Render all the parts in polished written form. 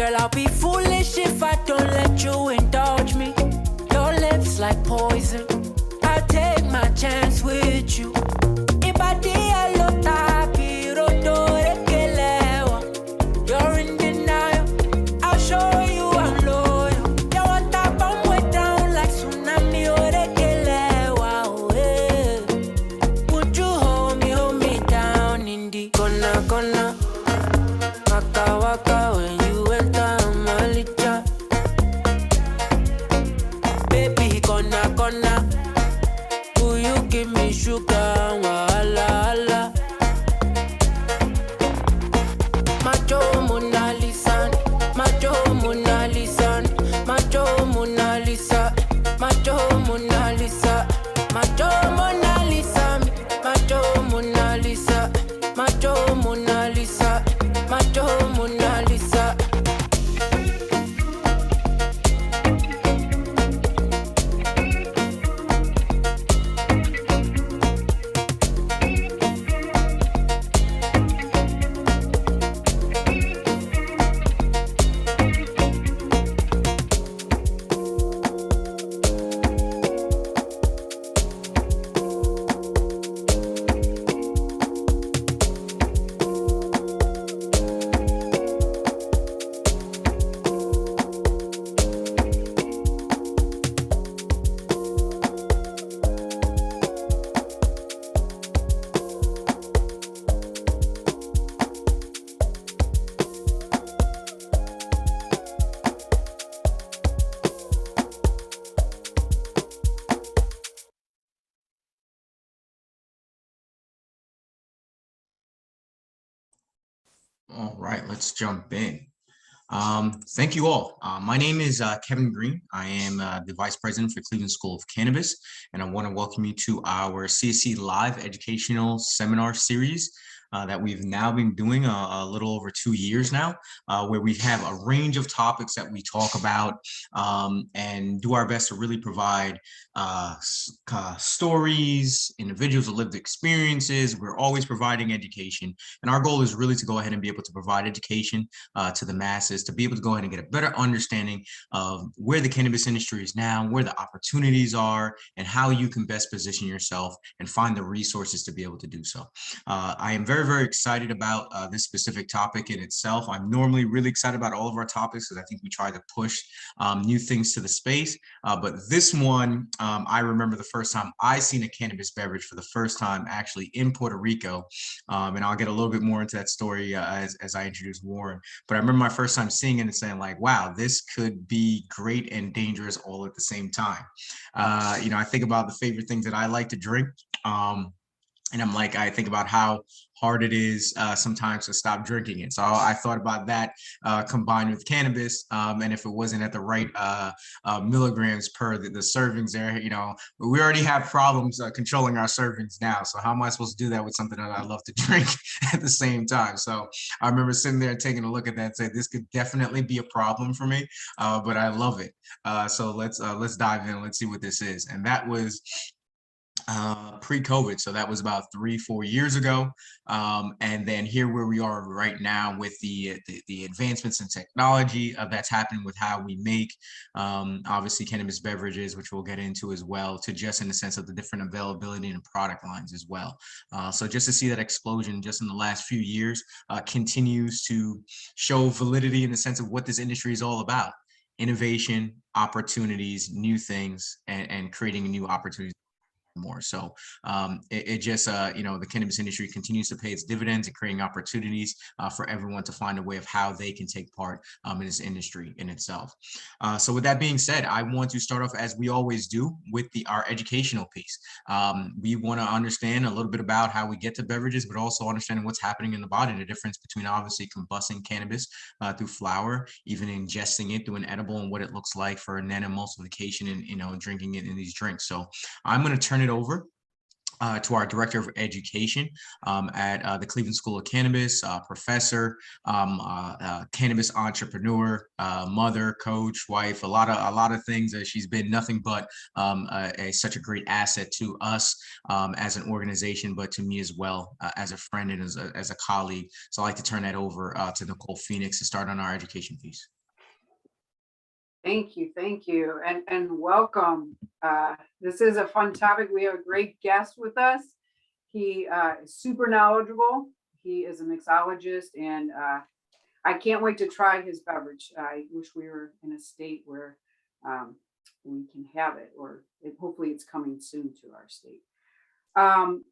Girl, I'll be foolish if I don't let you indulge me. Your lips like poison. I'll take my chance with you. You're in denial. I'll show you I'm loyal. You want that bomb way down like tsunami or the would you hold me down in the corner? Waka waka when you enter Malija. Baby, corner. Will you give me sugar? Wahala. Macho Mona Lisa, Macho Mona Lisa, Macho Mona Lisa, Macho Mona Lisa, Macho Mona Lisa, Macho Mona Lisa, Macho Mona Lisa, Macho Mona Lisa. All right, let's jump in. Thank you all. My name is Kevin Green. I am the Vice President for Cleveland School of Cannabis, and I want to welcome you to our CSC Live Educational Seminar Series that we've now been doing a little over 2 years now, where we have a range of topics that we talk about and do our best to really provide stories, individuals with lived experiences. We're always providing education, and our goal is really to go ahead and be able to provide education to the masses, to be able to go ahead and get a better understanding of where the cannabis industry is now, where the opportunities are, and how you can best position yourself and find the resources to be able to do so. I am very, very excited about this specific topic in itself. I'm normally really excited about all of our topics because I think we try to push new things to the space. But this one, I remember the first time I seen a cannabis beverage for the first time actually in Puerto Rico. And I'll get a little bit more into that story as I introduce Warren. But I remember my first time seeing it and saying like, wow, this could be great and dangerous all at the same time. I think about the favorite things that I like to drink. And I think about how hard it is sometimes to stop drinking it. So I thought about that combined with cannabis. And if it wasn't at the right milligrams per the servings there, we already have problems controlling our servings now. So how am I supposed to do that with something that I love to drink at the same time? So I remember sitting there taking a look at that and say, this could definitely be a problem for me, but I love it. So let's dive in. Let's see what this is. And that was pre-COVID. So that was about 3-4 years ago. And then here where we are right now with the advancements in technology that's happened with how we make obviously cannabis beverages, which we'll get into as well, to just in the sense of the different availability and product lines as well. So just to see that explosion just in the last few years continues to show validity in the sense of what this industry is all about. Innovation, opportunities, new things, and creating new opportunities more. So it just, the cannabis industry continues to pay its dividends and creating opportunities for everyone to find a way of how they can take part in this industry in itself. So with that being said, I want to start off as we always do with our educational piece. We want to understand a little bit about how we get to beverages, but also understanding what's happening in the body, the difference between obviously combusting cannabis through flower, even ingesting it through an edible, and what it looks like for an nanoemulsification and drinking it in these drinks. So I'm going to turn it over to our director of education at the Cleveland School of Cannabis, professor, cannabis entrepreneur, mother, coach, wife, a lot of things. She's been nothing but such a great asset to us as an organization, but to me as well as a friend and as a colleague. So I'd like to turn that over to Nicole Phoenix to start on our education piece. Thank you, and welcome. This is a fun topic. We have a great guest with us. He is super knowledgeable. He is a mixologist, and I can't wait to try his beverage. I wish we were in a state where we can have it, or hopefully it's coming soon to our state.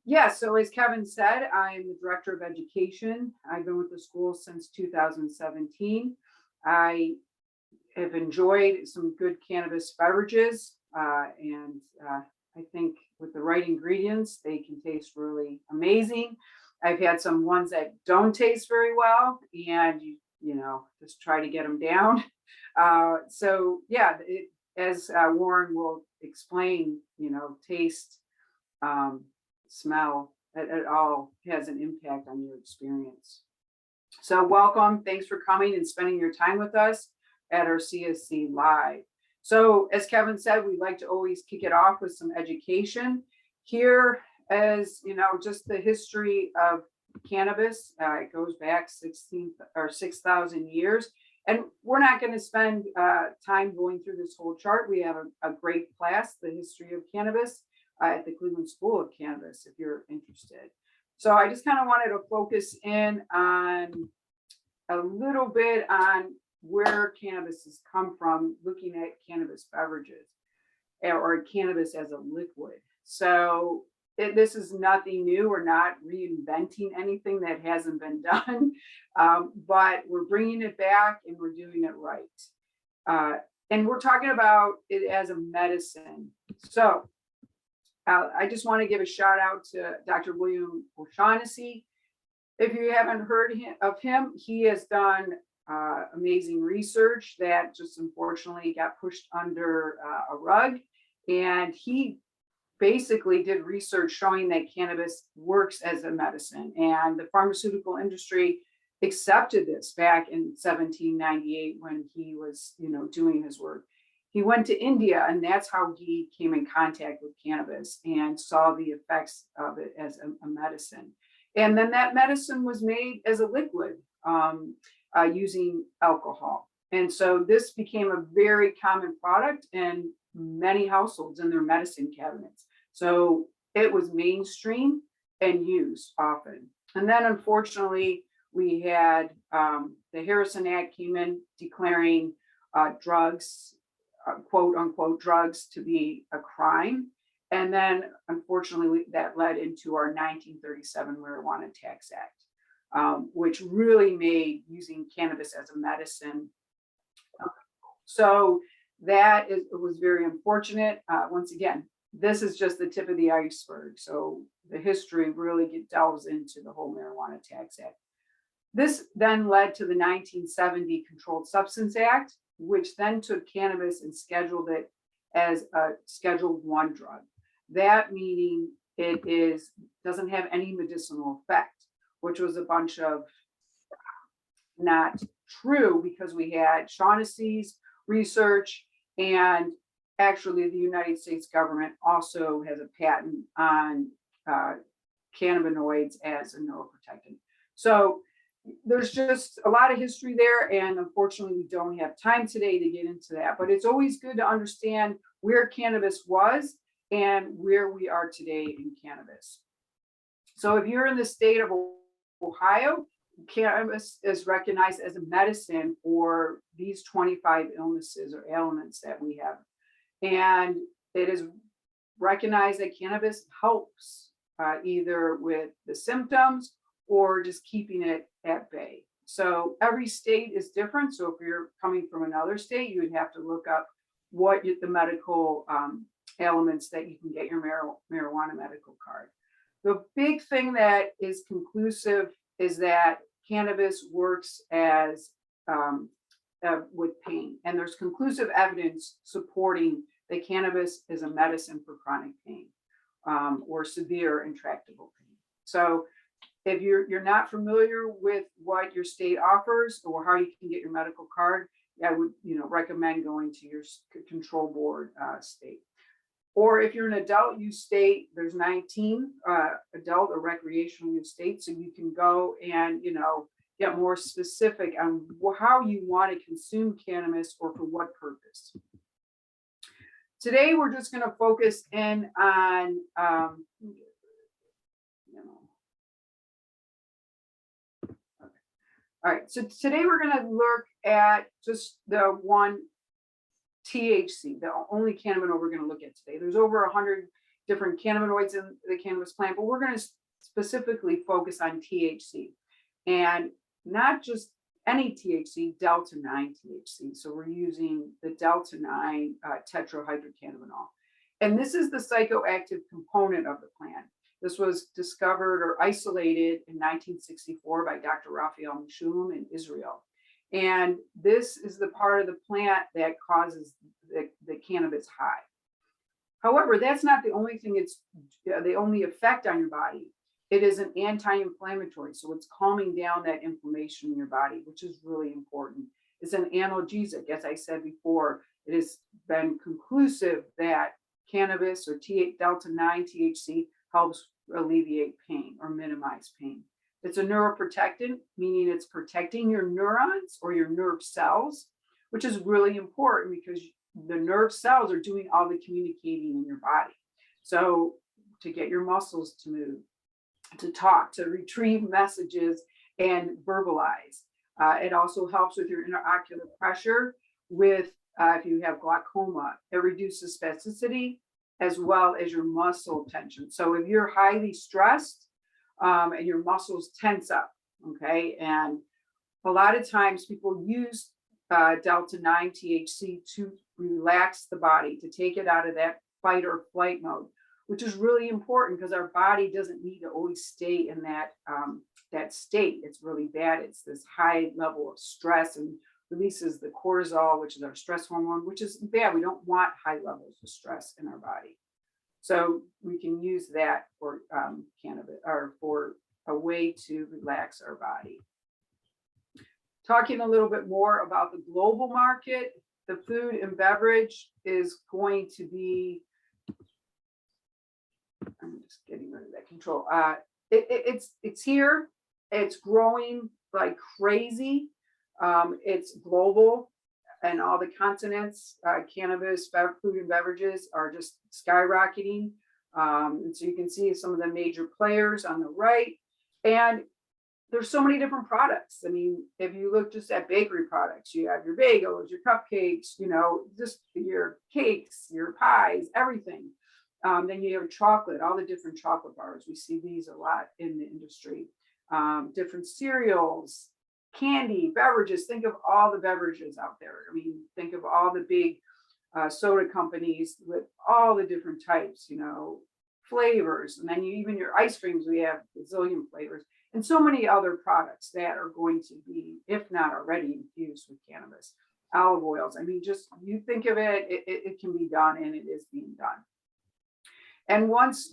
Yeah, so as Kevin said, I'm the director of education. I've been with the school since 2017. I have enjoyed some good cannabis beverages, and I think with the right ingredients, they can taste really amazing. I've had some ones that don't taste very well, and you know, just try to get them down. So yeah, as Warren will explain, you know, taste, smell, it all has an impact on your experience. So welcome, thanks for coming and spending your time with us at our CSC Live. So as Kevin said, we like to always kick it off with some education. Here, as you know, just the history of cannabis. It goes back 6,000 years. And we're not going to spend time going through this whole chart. We have a great class, The History of Cannabis, at the Cleveland School of Cannabis, if you're interested. So I just kind of wanted to focus in on a little bit on where cannabis has come from, looking at cannabis beverages or cannabis as a liquid. So this is nothing new. We're not reinventing anything that hasn't been done, but we're bringing it back and we're doing it right. And we're talking about it as a medicine. So I just want to give a shout out to Dr. William O'Shaughnessy. If you haven't heard of him, he has done amazing research that just unfortunately got pushed under a rug. And he basically did research showing that cannabis works as a medicine. And the pharmaceutical industry accepted this back in 1798 when he was, you know, doing his work. He went to India, and that's how he came in contact with cannabis and saw the effects of it as a medicine. And then that medicine was made as a liquid using alcohol. And so this became a very common product in many households in their medicine cabinets. So it was mainstream and used often. And then unfortunately, we had the Harrison Act came in declaring drugs, quote unquote, drugs to be a crime. And then unfortunately, that led into our 1937 Marijuana Tax Act, which really made using cannabis as a medicine. So that was very unfortunate. Once again, this is just the tip of the iceberg. So the history really delves into the whole Marijuana Tax Act. This then led to the 1970 Controlled Substance Act, which then took cannabis and scheduled it as a Schedule I drug. That meaning it doesn't have any medicinal effect, which was a bunch of not true, because we had Shaughnessy's research, and actually the United States government also has a patent on cannabinoids as a neuroprotectant. So there's just a lot of history there, and unfortunately we don't have time today to get into that, but it's always good to understand where cannabis was and where we are today in cannabis. So if you're in the state of Ohio, cannabis is recognized as a medicine for these 25 illnesses or ailments that we have. And it is recognized that cannabis helps either with the symptoms or just keeping it at bay. So every state is different. So if you're coming from another state, you would have to look up what the medical elements that you can get your marijuana medical card. The big thing that is conclusive is that cannabis works as with pain, and there's conclusive evidence supporting that cannabis is a medicine for chronic pain. or severe intractable pain. So if you're not familiar with what your state offers or how you can get your medical card, I would recommend going to your control board state. Or if you're an adult use state, there's 19 adult or recreational use states, so you can go and get more specific on how you want to consume cannabis or for what purpose. Today, we're just going to focus in on all right, so today we're going to look at just the one THC, the only cannabinoid we're going to look at today. There's over 100 different cannabinoids in the cannabis plant, but we're going to specifically focus on THC, and not just any THC, delta-9 THC. So we're using the delta-9 tetrahydrocannabinol. And this is the psychoactive component of the plant. This was discovered or isolated in 1964 by Dr. Raphael Mechoulam in Israel. And this is the part of the plant that causes the cannabis high. However, that's not the only thing, it's the only effect on your body. It is an anti-inflammatory, so it's calming down that inflammation in your body, which is really important. It's an analgesic. As I said before, it has been conclusive that cannabis or delta-9 THC helps alleviate pain or minimize pain. It's a neuroprotectant, meaning it's protecting your neurons or your nerve cells, which is really important because the nerve cells are doing all the communicating in your body. So to get your muscles to move, to talk, to retrieve messages and verbalize. It also helps with your intraocular pressure with, if you have glaucoma, it reduces spasticity as well as your muscle tension. So if you're highly stressed and your muscles tense up, okay? And a lot of times people use delta-9 THC to relax the body, to take it out of that fight or flight mode, which is really important because our body doesn't need to always stay in that state. It's really bad. It's this high level of stress and releases the cortisol, which is our stress hormone, which is bad. We don't want high levels of stress in our body. So we can use that for cannabis or for a way to relax our body. Talking a little bit more about the global market, the food and beverage is going to be, I'm just getting rid of that control. It's here. It's growing like crazy. It's global, and all the continents. Cannabis, food and beverages are just skyrocketing. And so you can see some of the major players on the right. And there's so many different products. I mean, if you look just at bakery products, you have your bagels, your cupcakes, just your cakes, your pies, everything. Then you have chocolate, all the different chocolate bars. We see these a lot in the industry. Different cereals, candy, beverages. Think of all the beverages out there. I mean, think of all the big soda companies with all the different types, flavors. And then even your ice creams, we have a zillion flavors. And so many other products that are going to be, if not already, infused with cannabis. Olive oils. I mean, just you think of it, it can be done, and it is being done. And once,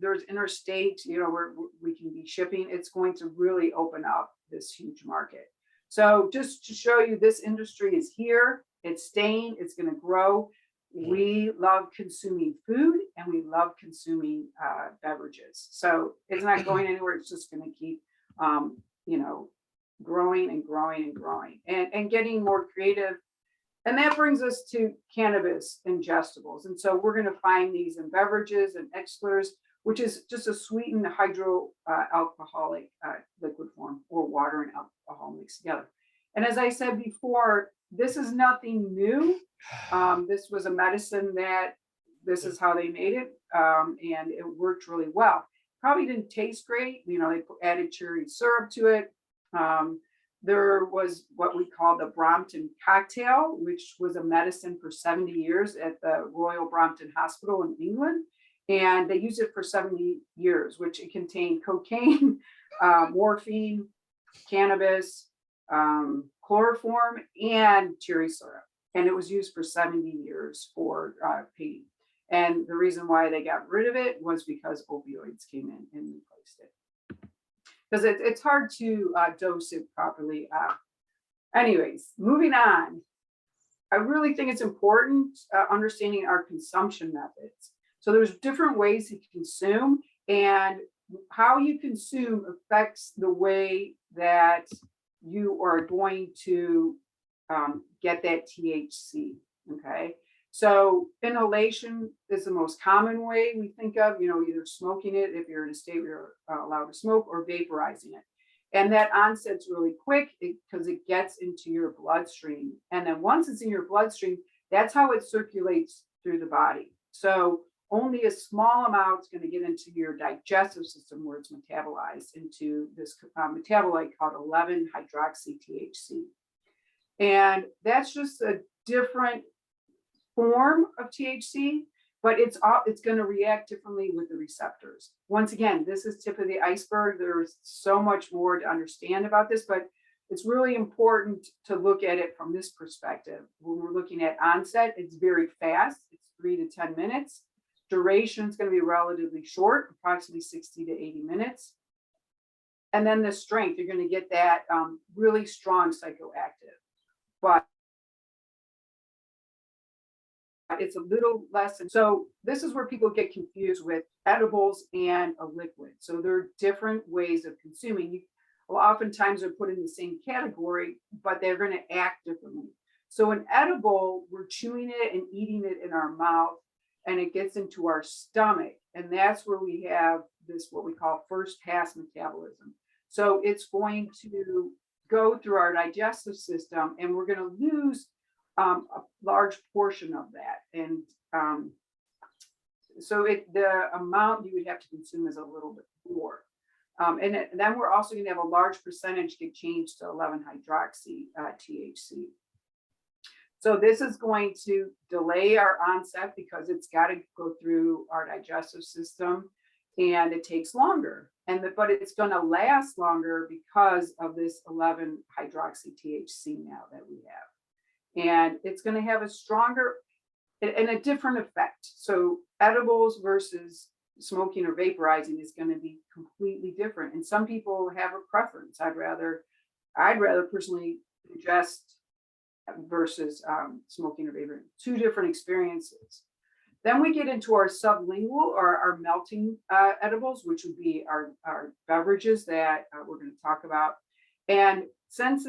there's interstate, where we can be shipping, it's going to really open up this huge market. So just to show you, this industry is here, it's staying, it's going to grow. We love consuming food and we love consuming beverages. So it's not going anywhere. It's just going to keep, growing and growing and growing and getting more creative. And that brings us to cannabis ingestibles. And so we're going to find these in beverages and explers, which is just a sweetened hydroalcoholic liquid form, or water and alcohol mixed together. And as I said before, this is nothing new. This was a medicine that this is how they made it. And it worked really well. Probably didn't taste great. They added cherry syrup to it. There was what we call the Brompton cocktail, which was a medicine for 70 years at the Royal Brompton Hospital in England. And they used it for 70 years, which it contained cocaine, morphine, cannabis, chloroform, and cherry syrup. And it was used for 70 years for pain. And the reason why they got rid of it was because opioids came in and replaced it. Because it's hard to dose it properly. Anyways, moving on. I really think it's important understanding our consumption methods. So there's different ways to consume, and how you consume affects the way that you are going to get that THC, okay? So inhalation is the most common way we think of, either smoking it if you're in a state where you're allowed to smoke, or vaporizing it. And that onset's really quick because it gets into your bloodstream. And then once it's in your bloodstream, that's how it circulates through the body. So only a small amount is going to get into your digestive system, where it's metabolized into this metabolite called 11-hydroxy-THC. And that's just a different form of THC, but it's going to react differently with the receptors. Once again, this is tip of the iceberg. There's so much more to understand about this, but it's really important to look at it from this perspective. When we're looking at onset, it's very fast. It's 3 to 10 minutes. Duration is going to be relatively short, approximately 60 to 80 minutes. And then the strength, you're going to get that really strong psychoactive. But it's a little less. And so this is where people get confused with edibles and a liquid. So there are different ways of consuming. Oftentimes they're put in the same category, but they're going to act differently. So an edible, we're chewing it and eating it in our mouth, and it gets into our stomach. And that's where we have this, what we call first pass metabolism. So it's going to go through our digestive system, and we're going to lose a large portion of that. And so the amount you would have to consume is a little bit more. And then we're also going to have a large percentage get changed to 11-hydroxy THC. So this is going to delay our onset because it's got to go through our digestive system, and it takes longer. But it's going to last longer because of this 11-hydroxy THC now that we have. And it's going to have a stronger and a different effect. So edibles versus smoking or vaporizing is going to be completely different. And some people have a preference. I'd rather personally ingest versus smoking or vaporizing. Two different experiences. Then we get into our sublingual or our melting edibles, which would be our beverages that we're going to talk about. And since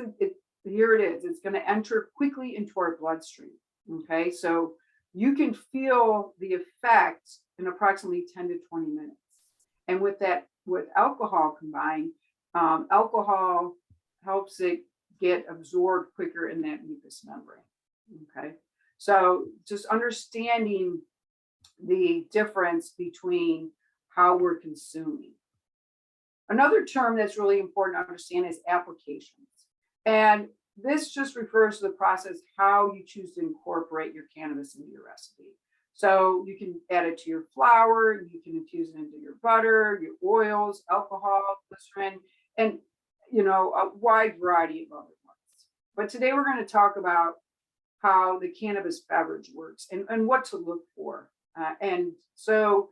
here it is, it's going to enter quickly into our bloodstream. Okay, so you can feel the effect in approximately 10 to 20 minutes. And with alcohol combined, alcohol helps it get absorbed quicker in that mucous membrane. Okay, so just understanding the difference between how we're consuming. Another term that's really important to understand is applications. And this just refers to the process, how you choose to incorporate your cannabis into your recipe. So you can add it to your flour, you can infuse it into your butter, your oils, alcohol, glycerin, and a wide variety of other ones. But today we're going to talk about how the cannabis beverage works and what to look for. And so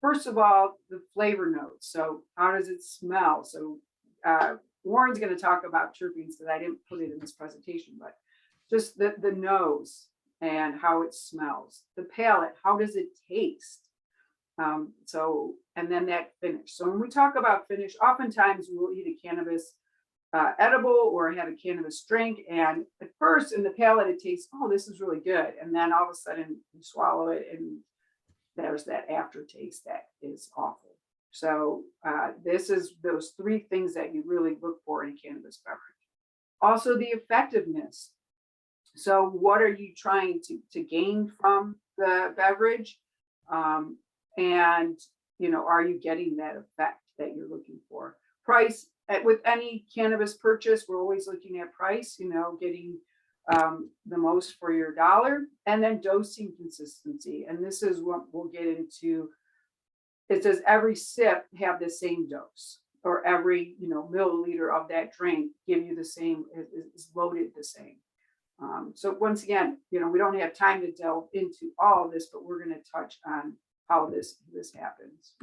first of all, the flavor notes. So how does it smell? So Warren's going to talk about terpenes because I didn't put it in this presentation, but just the nose and how it smells. The palate, how does it taste? And then that finish. So when we talk about finish, oftentimes we'll eat a cannabis edible or have a cannabis drink. And at first in the palate, it tastes, oh, this is really good. And then all of a sudden you swallow it and there's that aftertaste that is awful. So this is those three things that you really look for in a cannabis beverage. Also the effectiveness. So what are you trying to gain from the beverage? And, are you getting that effect that you're looking for? Price, with any cannabis purchase, we're always looking at price, getting the most for your dollar, and then dosing consistency. And this is what we'll get into. It says every sip have the same dose, or every milliliter of that drink give you the same, is loaded the same. So once again, we don't have time to delve into all of this, but we're going to touch on how this happens.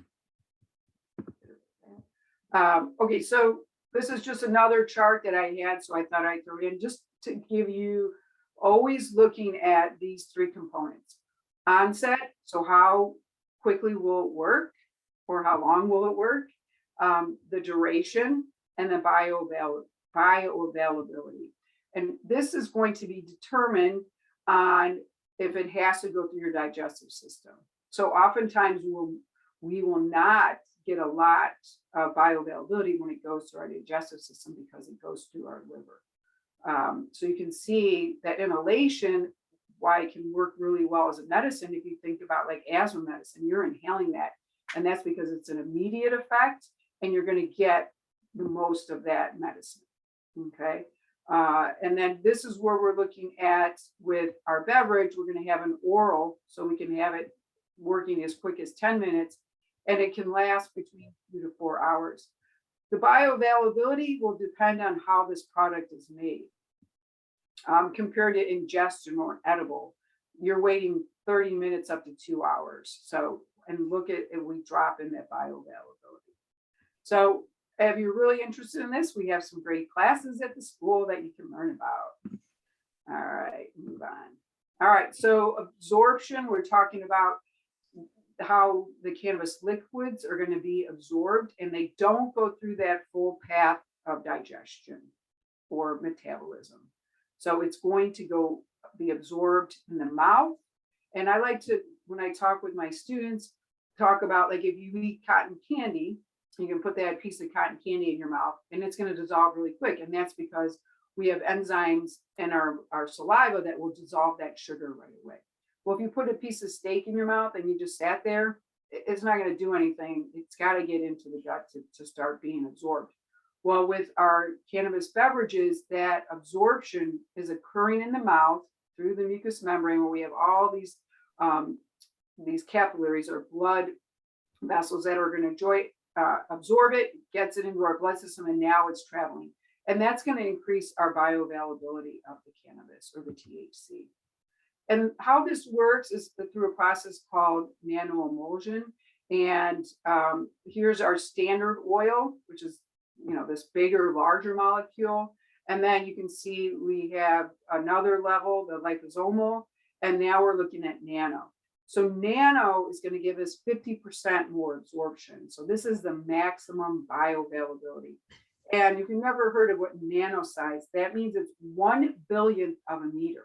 Okay, so this is just another chart that I had, so I thought I'd throw it in just to give you always looking at these three components. Onset, so how quickly will it work or how long will it work? The duration and the bioavailability. And this is going to be determined on if it has to go through your digestive system. So oftentimes we will not get a lot of bioavailability when it goes through our digestive system because it goes through our liver. So you can see that inhalation, why it can work really well as a medicine. If you think about like asthma medicine, you're inhaling that, and that's because it's an immediate effect and you're going to get the most of that medicine. Okay. And then this is where we're looking at with our beverage. We're going to have an oral, so we can have it working as quick as 10 minutes, and it can last between 2 to 4 hours. The bioavailability will depend on how this product is made. Compared to ingestion or edible, you're waiting 30 minutes up to 2 hours. So, and look at if we drop in that bioavailability. So if you're really interested in this, we have some great classes at the school that you can learn about. All right, move on. All right, so absorption, we're talking about how the cannabis liquids are going to be absorbed, and they don't go through that full path of digestion or metabolism. So it's going to be absorbed in the mouth. And I like to, when I talk with my students, talk about like if you eat cotton candy, you can put that piece of cotton candy in your mouth and it's going to dissolve really quick. And that's because we have enzymes in our saliva that will dissolve that sugar right away. Well, if you put a piece of steak in your mouth and you just sat there, it's not going to do anything. It's got to get into the gut to start being absorbed. Well, with our cannabis beverages, that absorption is occurring in the mouth through the mucous membrane, where we have all these capillaries or blood vessels that are going to absorb it, gets it into our blood system, and now it's traveling. And that's going to increase our bioavailability of the cannabis or the THC. And how this works is through a process called nanoemulsion. And here's our standard oil, which is this bigger, larger molecule. And then you can see we have another level, the liposomal, and now we're looking at nano. So nano is going to give us 50% more absorption. So this is the maximum bioavailability. And if you've never heard of what nano size, that means it's 1 billionth of a meter,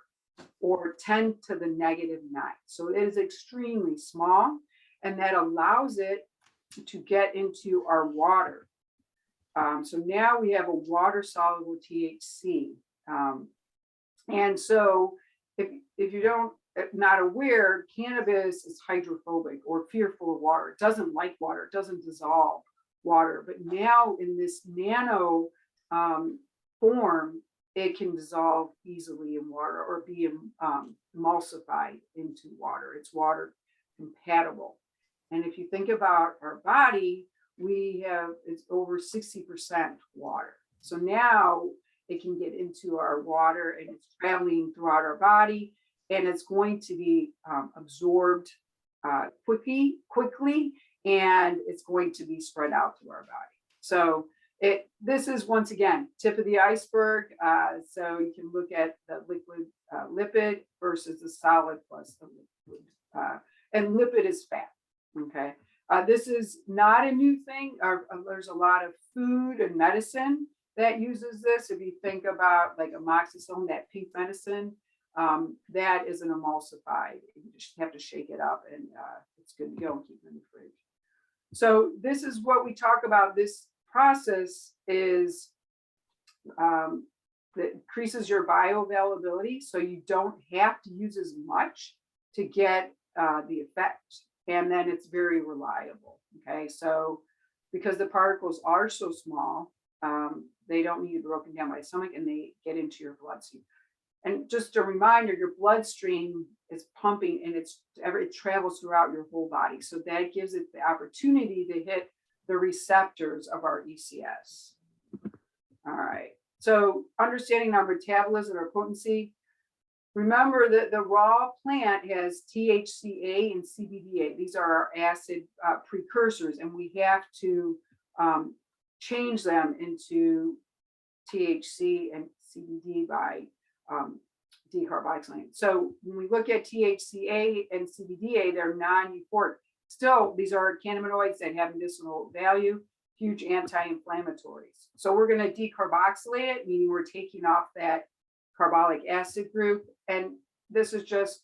or 10 to the negative 9. So it is extremely small, and that allows it to get into our water. So now we have a water-soluble THC. And so if you not aware, cannabis is hydrophobic or fearful of water. It doesn't like water. It doesn't dissolve water. But now in this nano form, it can dissolve easily in water or be emulsified into water. It's water compatible. And if you think about our body, it's over 60% water. So now it can get into our water and it's traveling throughout our body, and it's going to be absorbed quickly, and it's going to be spread out through our body. So this is, once again, tip of the iceberg. So you can look at the liquid lipid versus the solid plus the liquid. And lipid is fat, okay? This is not a new thing. There's a lot of food and medicine that uses this. If you think about like amoxicillin, that pink medicine, that is an emulsified. You just have to shake it up and it's good to go and keep it in the fridge. So this is what we talk about. This process is that increases your bioavailability, so you don't have to use as much to get the effect. And then it's very reliable. Okay, so because the particles are so small, they don't need to be broken down by the stomach, and they get into your bloodstream. And just a reminder, your bloodstream is pumping, and it travels throughout your whole body. So that gives it the opportunity to hit the receptors of our ECS. All right. So understanding our metabolism or potency, Remember that the raw plant has THCA and CBDA. These are our acid precursors, and we have to change them into THC and CBD by decarboxylating. So when we look at THCA and CBDA, they're non-euphoric. Still, these are cannabinoids that have medicinal value, huge anti-inflammatories. So we're going to decarboxylate it, meaning we're taking off that carbolic acid group. And this is just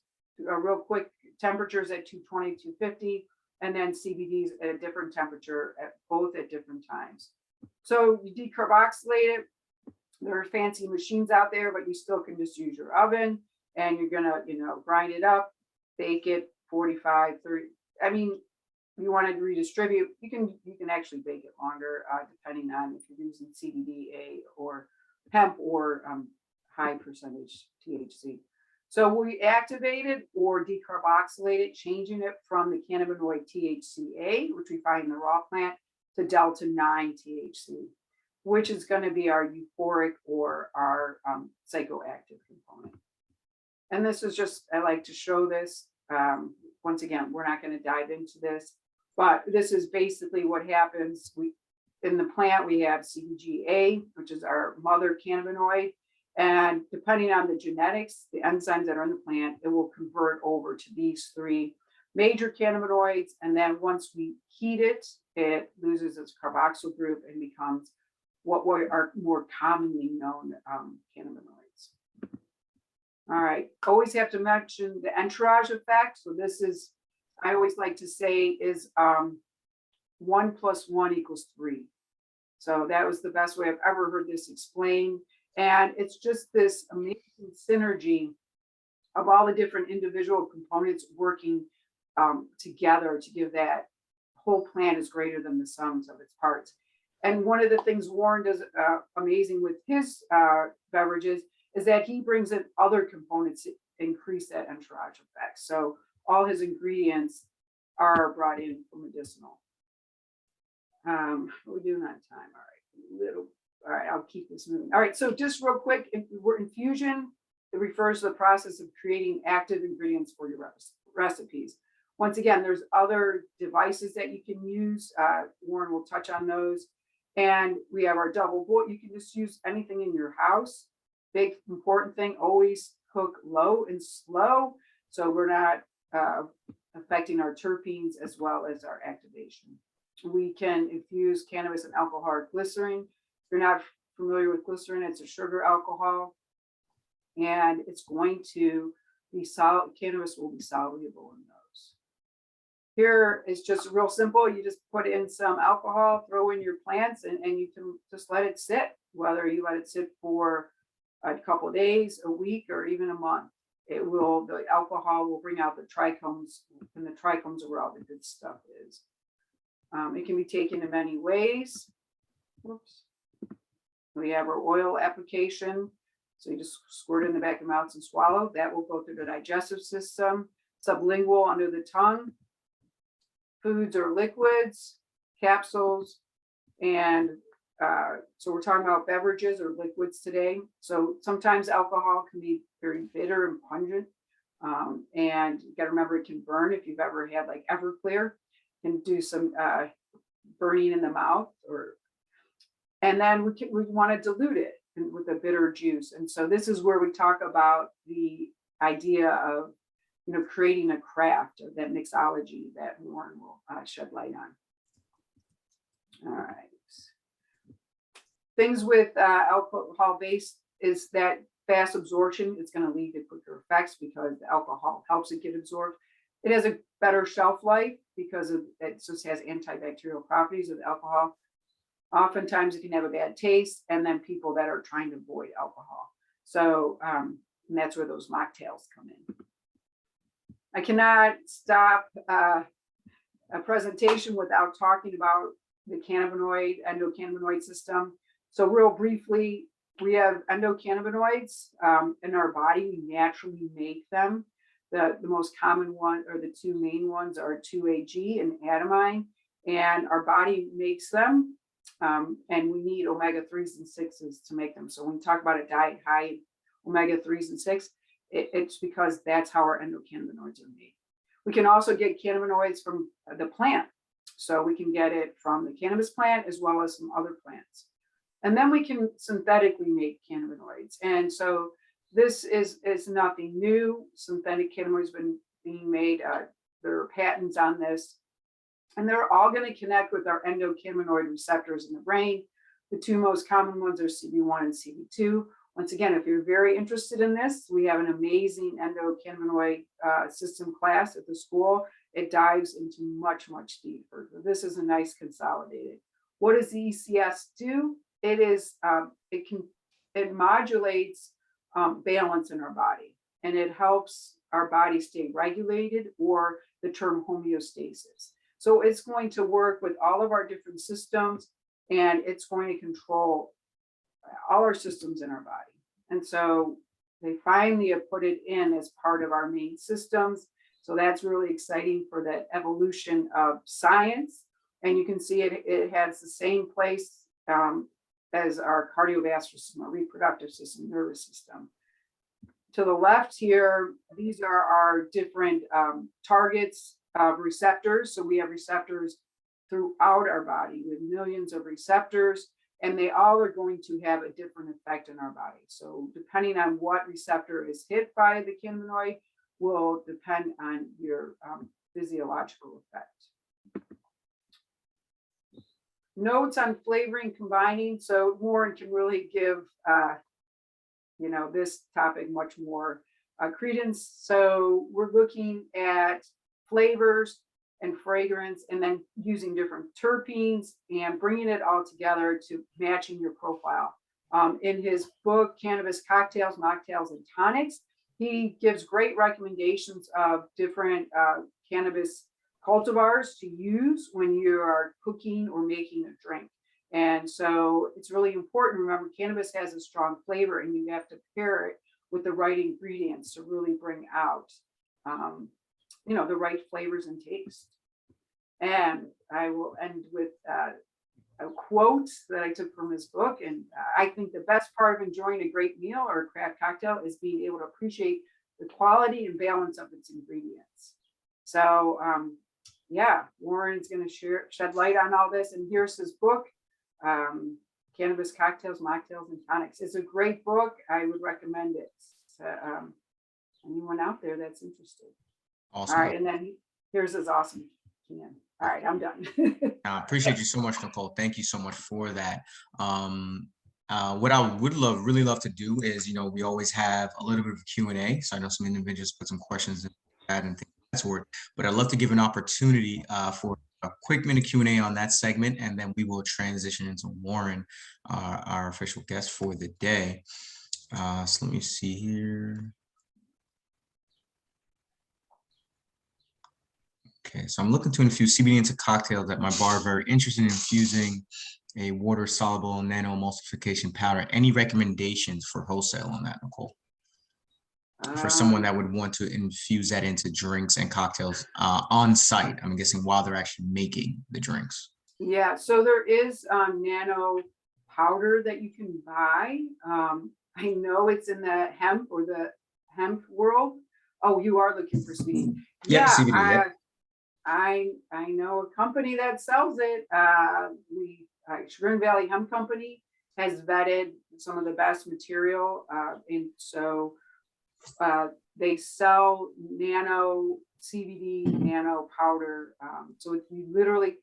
a real quick temperatures at 220, 250, and then CBDs at a different temperature at both at different times. So you decarboxylate it. There are fancy machines out there, but you still can just use your oven, and you're gonna, grind it up, bake it 45, 30. I mean, if you want to redistribute, you can actually bake it longer, depending on if you're using CBDA or hemp or high percentage THC. So we activate it or decarboxylate it, changing it from the cannabinoid THCA, which we find in the raw plant, to delta 9 THC, which is going to be our euphoric or our psychoactive component. And this is just, I like to show this. Once again, we're not going to dive into this, but this is basically what happens. In the plant, we have CBGA, which is our mother cannabinoid. And depending on the genetics, the enzymes that are in the plant, it will convert over to these three major cannabinoids. And then once we heat it, it loses its carboxyl group and becomes what are more commonly known cannabinoids. All right, always have to mention the entourage effect. So this is, I always like to say, is 1 + 1 = 3. So that was the best way I've ever heard this explained. And it's just this amazing synergy of all the different individual components working together to give that whole plant is greater than the sums of its parts. And one of the things Warren does amazing with his beverages is that he brings in other components to increase that entourage effect. So all his ingredients are brought in for medicinal. We're doing on time. All right, I'll keep this moving. All right, so just real quick, infusion, it refers to the process of creating active ingredients for your recipes. Once again, there's other devices that you can use. Warren will touch on those. And we have our double boil. You can just use anything in your house. Big important thing, always cook low and slow, so we're not affecting our terpenes as well as our activation. We can infuse cannabis and alcohol or glycerin. If you're not familiar with glycerin, it's a sugar alcohol, and it's going to be cannabis will be soluble in those. Here is just real simple. You just put in some alcohol, throw in your plants, and you can just let it sit, whether you let it sit for a couple of days, a week, or even a month. The alcohol will bring out the trichomes, and the trichomes are where all the good stuff is. It can be taken in many ways. Whoops. We have our oil application. So you just squirt it in the back of the mouth and swallow. That will go through the digestive system. Sublingual under the tongue. Foods or liquids, capsules, and so we're talking about beverages or liquids today. So sometimes alcohol can be very bitter and pungent, and you got to remember it can burn. If you've ever had like Everclear, can do some burning in the mouth, and then we want to dilute it with a bitter juice. And so this is where we talk about the idea of creating a craft, of that mixology that Warren will shed light on. All right. Things with alcohol based is that fast absorption. It's going to lead to quicker effects because the alcohol helps it get absorbed. It has a better shelf life because it just has antibacterial properties of alcohol. Oftentimes it can have a bad taste, and then people that are trying to avoid alcohol. So and that's where those mocktails come in. I cannot stop a presentation without talking about the endocannabinoid system. So real briefly, we have endocannabinoids in our body. We naturally make them. The most common one, or the two main ones, are 2-AG and adenine, and our body makes them. And we need omega-3s and 6s to make them. So when we talk about a diet high in omega-3s and 6, it's because that's how our endocannabinoids are made. We can also get cannabinoids from the plant. So we can get it from the cannabis plant as well as some other plants. And then we can synthetically make cannabinoids. And so this is nothing new. Synthetic cannabinoids have been being made. There are patents on this. And they're all going to connect with our endocannabinoid receptors in the brain. The two most common ones are CB1 and CB2. Once again, if you're very interested in this, we have an amazing endocannabinoid system class at the school. It dives into much, much deeper. This is a nice consolidated. What does the ECS do? It modulates balance in our body, and it helps our body stay regulated, or the term homeostasis. So it's going to work with all of our different systems, and it's going to control all our systems in our body. And so they finally have put it in as part of our main systems. So that's really exciting for that evolution of science. And you can see it has the same place as our cardiovascular system, our reproductive system, nervous system. To the left here, these are our different targets of receptors. So we have receptors throughout our body with millions of receptors, and they all are going to have a different effect in our body. So depending on what receptor is hit by the cannabinoid will depend on your physiological effect. Notes on flavoring, combining. So Warren can really give this topic much more credence. So we're looking at flavors and fragrance, and then using different terpenes and bringing it all together to matching your profile. In his book, Cannabis Cocktails, Mocktails, and Tonics, he gives great recommendations of different cannabis cultivars to use when you are cooking or making a drink. And so it's really important. Remember, cannabis has a strong flavor, and you have to pair it with the right ingredients to really bring out the right flavors and taste. And I will end with a quote that I took from his book. And I think the best part of enjoying a great meal or a craft cocktail is being able to appreciate the quality and balance of its ingredients. So Warren's going to shed light on all this. And here's his book, Cannabis Cocktails, Mocktails, and Tonics. It's a great book. I would recommend it to anyone out there that's interested. Awesome. All right, and then here's his awesome can. All right, I'm done. I appreciate you so much, Nicole. Thank you so much for that. What I would really love to do is, we always have a little bit of Q&A. So I know some individuals put some questions in that and things of that sort, but I'd love to give an opportunity for a quick minute Q&A on that segment, and then we will transition into Warren, our official guest for the day. So let me see here. Okay, so I'm looking to infuse CBD into cocktails at my bar. Very interested in infusing a water-soluble nano-emulsification powder. Any recommendations for wholesale on that, Nicole? For someone that would want to infuse that into drinks and cocktails on site, I'm guessing while they're actually making the drinks. Yeah, so there is nano powder that you can buy. I know it's in the hemp world. Oh, you are looking for speed. Yeah, CBD. I know a company that sells it. Chagrin Valley Hemp Company has vetted some of the best material, and so they sell nano CBD nano powder. So you literally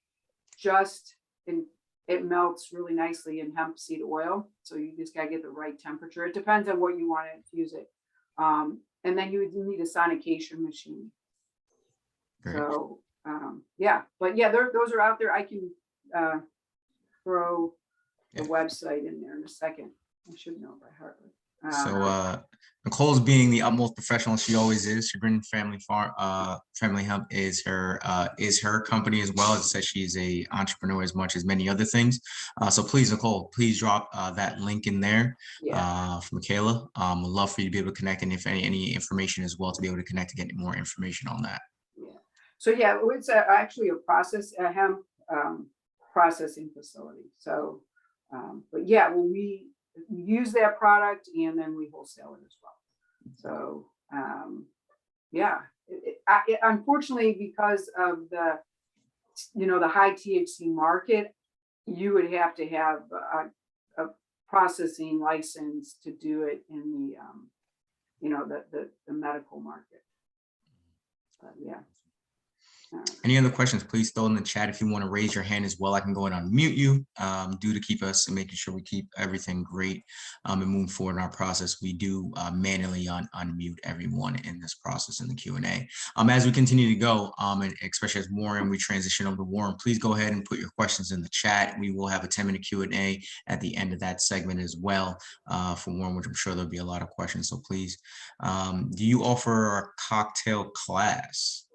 it melts really nicely in hemp seed oil. So you just gotta get the right temperature. It depends on what you want to infuse it. And then you would need a sonication machine. Great. So those are out there. I can throw the website in there in a second. I should know by heart. So Nicole's being the utmost professional she always is. Chagrin Family Hemp is her company as well. It says she's a entrepreneur as much as many other things. So please, Nicole, please drop that link in there for Michaela. I'd love for you to be able to connect, and if any information as well, to be able to connect to get more information on that. So it's actually a hemp processing facility. So, we use that product, and then we wholesale it as well. So Yeah. Unfortunately, because of the, the high THC market, you would have to have a processing license to do it in the medical market. But yeah. Any other questions, please throw in the chat. If you want to raise your hand as well, I can go and unmute you, due to keep us and making sure we keep everything great and moving forward in our process. We do manually unmute everyone in this process in the Q&A. As we continue to go, and especially as Warren, we transition over to Warren, please go ahead and put your questions in the chat. We will have a 10-minute Q&A at the end of that segment as well for Warren, which I'm sure there'll be a lot of questions. So please, do you offer a cocktail class?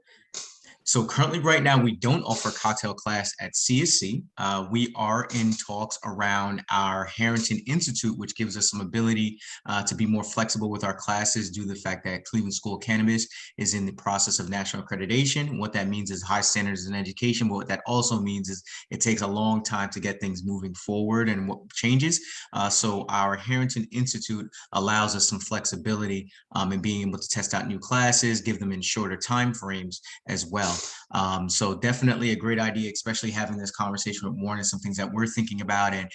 So currently right now, we don't offer cocktail class at CSC. We are in talks around our Harrington Institute, which gives us some ability to be more flexible with our classes due to the fact that Cleveland School of Cannabis is in the process of national accreditation. What that means is high standards in education, but what that also means is it takes a long time to get things moving forward and what changes. So our Harrington Institute allows us some flexibility in being able to test out new classes, give them in shorter time frames as well. So definitely a great idea, especially having this conversation with Warren, and some things that we're thinking about. And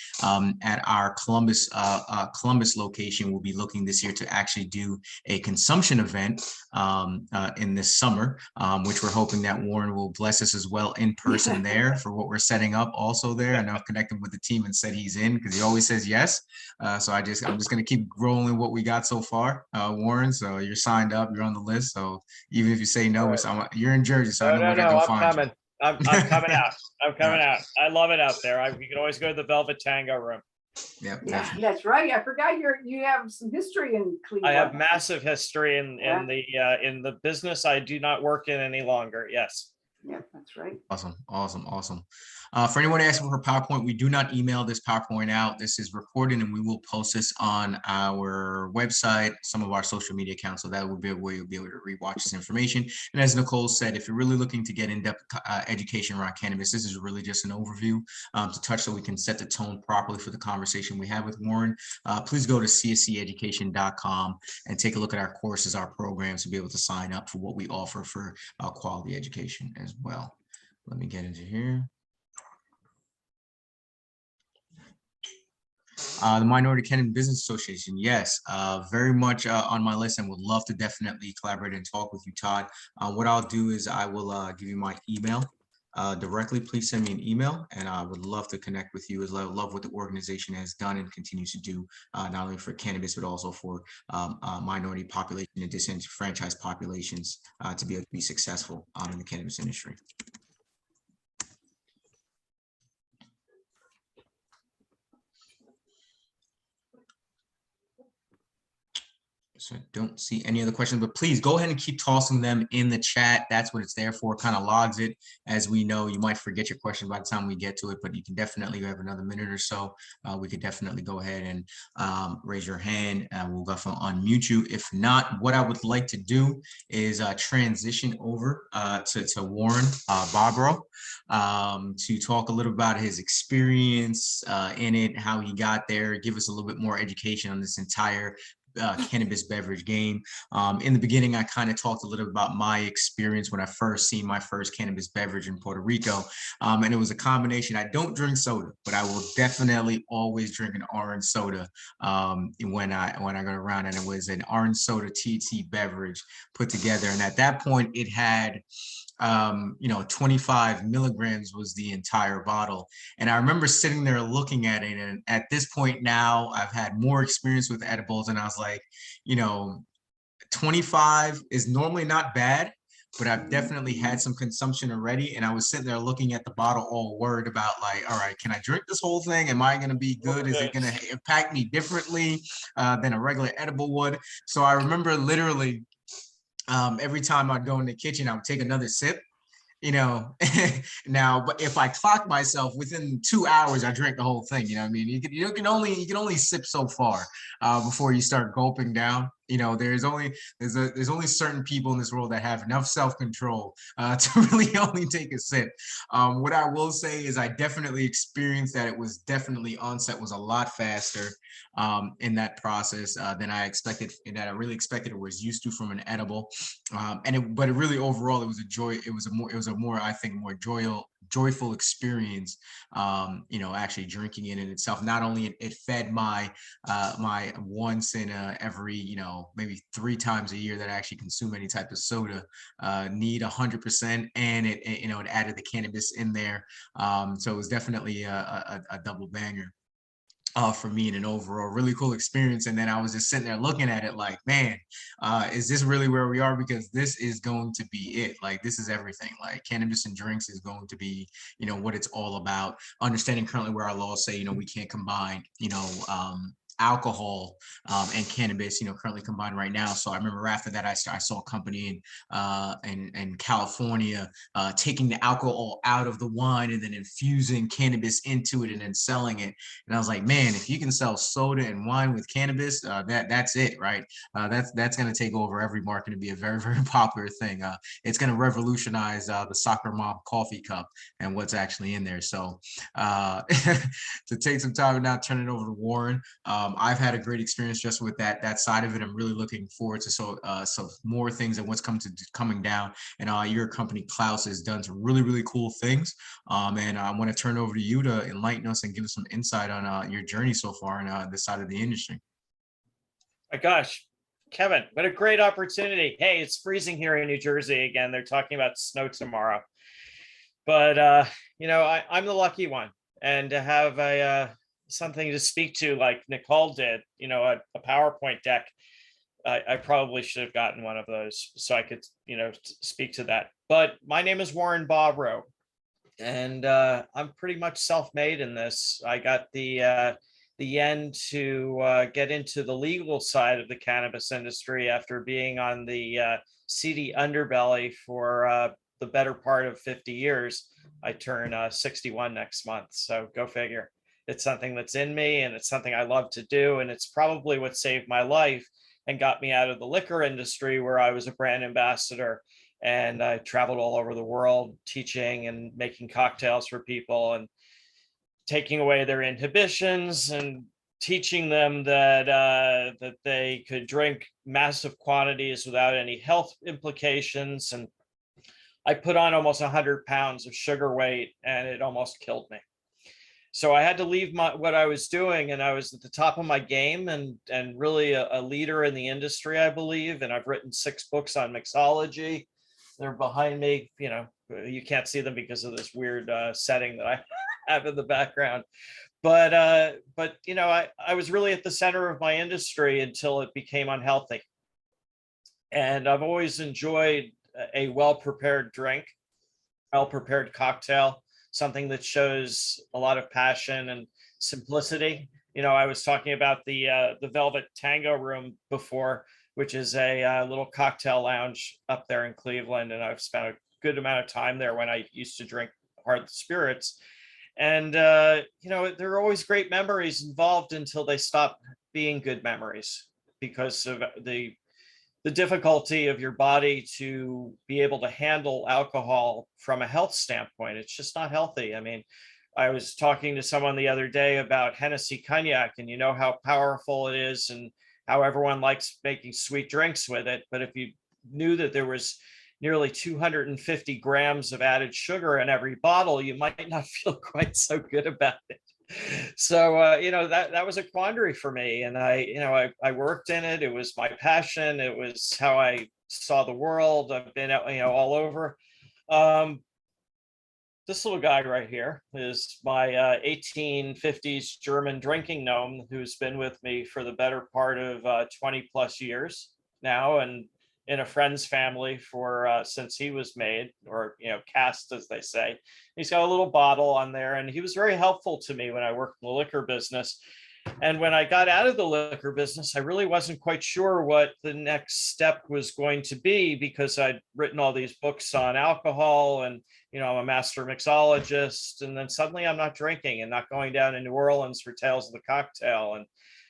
at our Columbus location, we'll be looking this year to actually do a consumption event in this summer, which we're hoping that Warren will bless us as well in person there for what we're setting up also there. I know I've connected with the team and said he's in because he always says yes. So I'm just going to keep rolling what we got so far, Warren. So you're signed up, you're on the list. So even if you say no, you're in Jersey, so I know where to go find you. I'm coming out. I'm coming out. I love it out there. You can always go to the Velvet Tango room. Yeah, that's right. I forgot you have some history in Cleveland. I have massive history in the business I do not work in any longer. Yes. Yeah, that's right. Awesome. For anyone asking for PowerPoint, we do not email this PowerPoint out. This is recorded and we will post this on our website, some of our social media accounts. So that will be where you'll be able to rewatch this information. And as Nicole said, if you're really looking to get in-depth education around cannabis, this is really just an overview to touch so we can set the tone properly for the conversation we have with Warren. Please go to csceducation.com and take a look at our courses, our programs to be able to sign up for what we offer for quality education as well. Let me get into here. The Minority Cannabis Business Association, yes, very much on my list, and would love to definitely collaborate and talk with you, Todd. What I'll do is I will give you my email directly. Please send me an email, and I would love to connect with you. As I love what the organization has done and continues to do, not only for cannabis, but also for minority population and disenfranchised populations to be able to be successful in the cannabis industry. So I don't see any other questions, but please go ahead and keep tossing them in the chat. That's what it's there for. Kind of logs it. As we know, you might forget your question by the time we get to it, but you can definitely have another minute or so. We could definitely go ahead and raise your hand and we'll go for unmute you. If not, what I would like to do is transition over to Warren Barbaro to talk a little about his experience in it, how he got there, give us a little bit more education on this entire cannabis beverage game. In the beginning, I kind of talked a little bit about my experience when I first seen my first cannabis beverage in Puerto Rico. And it was a combination. I don't drink soda, but I will definitely always drink an orange soda when I go around, and it was an orange soda THC beverage put together. And at that point, it had 25 milligrams was the entire bottle. And I remember sitting there looking at it. And at this point now, I've had more experience with edibles. And I was like, 25 is normally not bad, but I've definitely had some consumption already. And I was sitting there looking at the bottle all worried about like, all right, can I drink this whole thing? Am I going to be good? Is it going to impact me differently than a regular edible would? So I remember literally every time I'd go in the kitchen, I would take another sip, now, but if I clock myself within 2 hours, I drank the whole thing. You know what I mean? You can only sip so far before you start gulping down. You know, there's only certain people in this world that have enough self-control to really only take a sip. What I will say is I definitely experienced that it was definitely onset was a lot faster in that process than I expected, and that I really expected or was used to from an edible. But it really overall, it was a joy. It was a more, I think, more joyful experience, you know, actually drinking it in itself. Not only it fed my my once in every, you know, maybe 3 times a year that I actually consume any type of soda need 100%, and you know, it added the cannabis in there. So it was definitely a double banger for me, and an overall really cool experience. And then I was just sitting there looking at it like, man, is this really where we are? Because this is going to be it. Like, this is everything. Like, cannabis and drinks is going to be, you know, what it's all about. Understanding currently where our laws say, you know, we can't combine, you know, alcohol and cannabis, you know, currently combined right now. So I remember after that, I saw a company in California taking the alcohol out of the wine and then infusing cannabis into it and then selling it. And I was like, man, if you can sell soda and wine with cannabis, that's it, right? That's going to take over every market and be a very, very popular thing. It's going to revolutionize the soccer mom coffee cup and what's actually in there. So to take some time and now turn it over to Warren. I've had a great experience just with that side of it. I'm really looking forward to so more things and what's coming down. And your company Klaus has done some really, really cool things. And I want to turn over to you to enlighten us and give us some insight on your journey so far in this side of the industry. My gosh, Kevin, what a great opportunity. Hey, it's freezing here in New Jersey again. They're talking about snow tomorrow. But, you know, I'm the lucky one. And to have something to speak to like Nicole did, you know, a PowerPoint deck, I probably should have gotten one of those so I could, you know, speak to that. But my name is Warren Bobrow, and I'm pretty much self-made in this. I got the yen to get into the legal side of the cannabis industry after being on the seedy underbelly for the better part of 50 years. I turn 61 next month, so go figure. It's something that's in me, and it's something I love to do, and it's probably what saved my life and got me out of the liquor industry, where I was a brand ambassador and I traveled all over the world teaching and making cocktails for people and taking away their inhibitions and teaching them that that they could drink massive quantities without any health implications. And I put on almost 100 pounds of sugar weight, and it almost killed me. So I had to leave what I was doing, and I was at the top of my game and really a leader in the industry, I believe. And I've written 6 books on mixology. They're behind me. You know, you can't see them because of this weird setting that I have in the background. But you know, I was really at the center of my industry until it became unhealthy. And I've always enjoyed a well-prepared drink, well-prepared cocktail, something that shows a lot of passion and simplicity. You know, I was talking about the Velvet Tango Room before, which is a little cocktail lounge up there in Cleveland, and I've spent a good amount of time there when I used to drink hard spirits. And you know, there are always great memories involved until they stop being good memories because of the difficulty of your body to be able to handle alcohol from a health standpoint. It's just not healthy. I mean, I was talking to someone the other day about Hennessy cognac, and you know how powerful it is and how everyone likes making sweet drinks with it. But if you knew that there was nearly 250 grams of added sugar in every bottle, you might not feel quite so good about it. So you know, that was a quandary for me, and I worked in it. It was my passion. It was how I saw the world. I've been, you know, all over. This little guy right here is my 1850s German drinking gnome, who's been with me for the better part of 20 plus years now, and in a friend's family for since he was made, or, you know, cast, as they say. He's got a little bottle on there, and he was very helpful to me when I worked in the liquor business. And when I got out of the liquor business, I really wasn't quite sure what the next step was going to be, because I'd written all these books on alcohol, and, you know, I'm a master mixologist. And then suddenly I'm not drinking and not going down to New Orleans for Tales of the Cocktail, and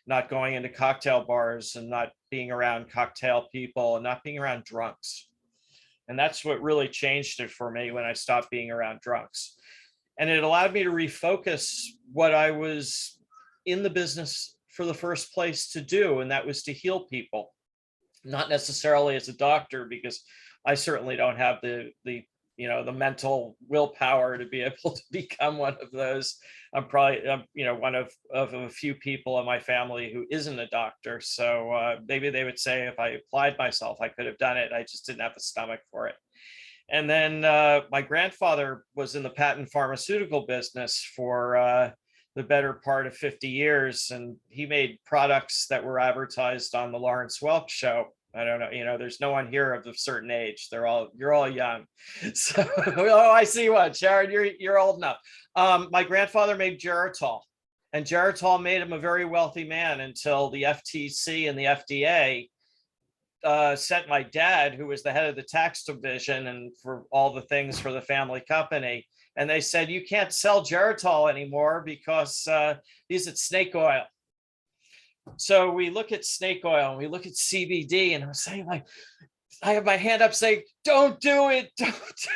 not going into cocktail bars, and not being around cocktail people and not being around drunks. And that's what really changed it for me when I stopped being around drunks. And it allowed me to refocus what I was in the business for the first place to do, and that was to heal people. Not necessarily as a doctor, because I certainly don't have the mental willpower to be able to become one of those. I'm probably one of a few people in my family who isn't a doctor. So maybe they would say if I applied myself, I could have done it. I just didn't have the stomach for it. And then my grandfather was in the patent pharmaceutical business for the better part of 50 years. And he made products that were advertised on the Lawrence Welk show. I don't know, there's no one here of a certain age. You're all young. So, oh, I see one. Sharon, you're old enough. My grandfather made Geritol, and Geritol made him a very wealthy man until the FTC and the FDA sent my dad, who was the head of the tax division and for all the things for the family company. And they said, you can't sell Geritol anymore because these are snake oil. So we look at snake oil and we look at CBD, and I'm saying, like, I have my hand up saying, don't do it. Don't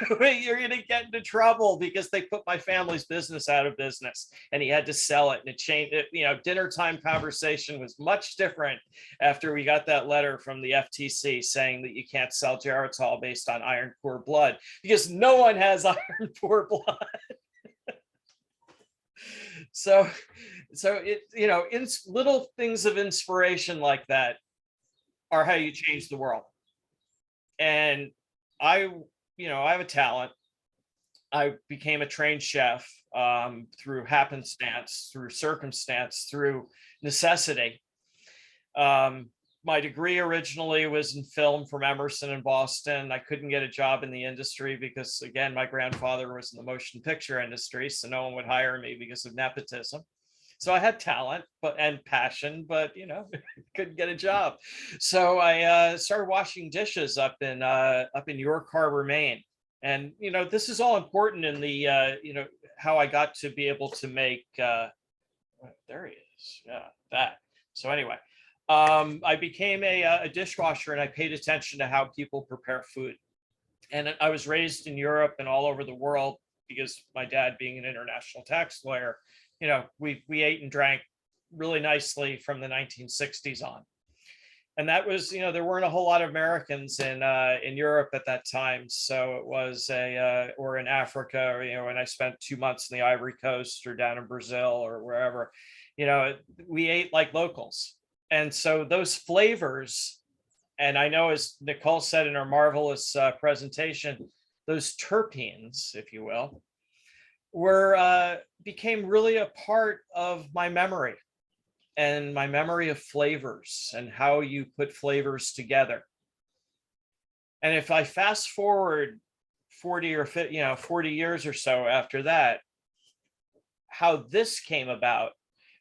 do it. You're going to get into trouble, because they put my family's business out of business, and he had to sell it. And it changed it. Dinner time conversation was much different after we got that letter from the FTC saying that you can't sell Geritol based on iron poor blood, because no one has iron poor blood. So it, little things of inspiration like that are how you change the world. And I have a talent. I became a trained chef through happenstance, through circumstance, through necessity. My degree originally was in film from Emerson in Boston. I couldn't get a job in the industry because, again, my grandfather was in the motion picture industry, so no one would hire me because of nepotism. So I had talent and passion, but couldn't get a job. So I started washing dishes up in York Harbor, Maine. And this is all important in the how I got to be able to make. There he is. Yeah, that. So anyway. I became a dishwasher, and I paid attention to how people prepare food. And I was raised in Europe and all over the world because my dad, being an international tax lawyer, we ate and drank really nicely from the 1960s on. And that was, there weren't a whole lot of Americans in Europe at that time. So it was or in Africa, when I spent 2 months in the Ivory Coast or down in Brazil or wherever, we ate like locals. And so those flavors, and I know, as Nicole said in her marvelous presentation, those terpenes, if you will, became really a part of my memory, and my memory of flavors and how you put flavors together. And if I fast forward 40 years or so after that, how this came about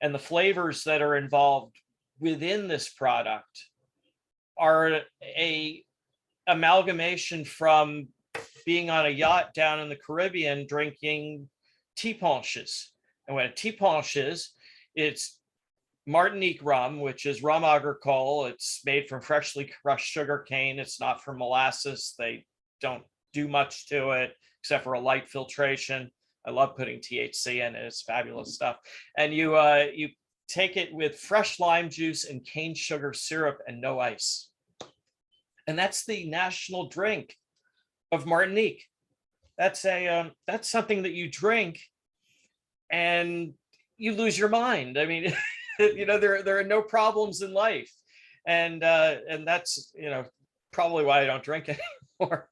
and the flavors that are involved within this product are a amalgamation from being on a yacht down in the Caribbean drinking tea punches. And what a tea punch is, it's Martinique rum, which is rum agricole. It's made from freshly crushed sugar cane. It's not from molasses. They don't do much to it except for a light filtration. I love putting THC in it. It's fabulous stuff. And you take it with fresh lime juice and cane sugar syrup and no ice. And that's the national drink of Martinique. That's something that you drink and you lose your mind. I mean, there are no problems in life. And that's, probably why I don't drink anymore.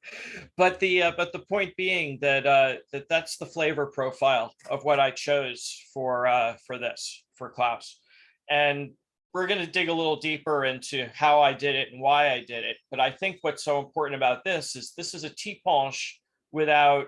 But the point being that that's the flavor profile of what I chose for Klaus. And we're going to dig a little deeper into how I did it and why I did it. But I think what's so important about this is a tea punch without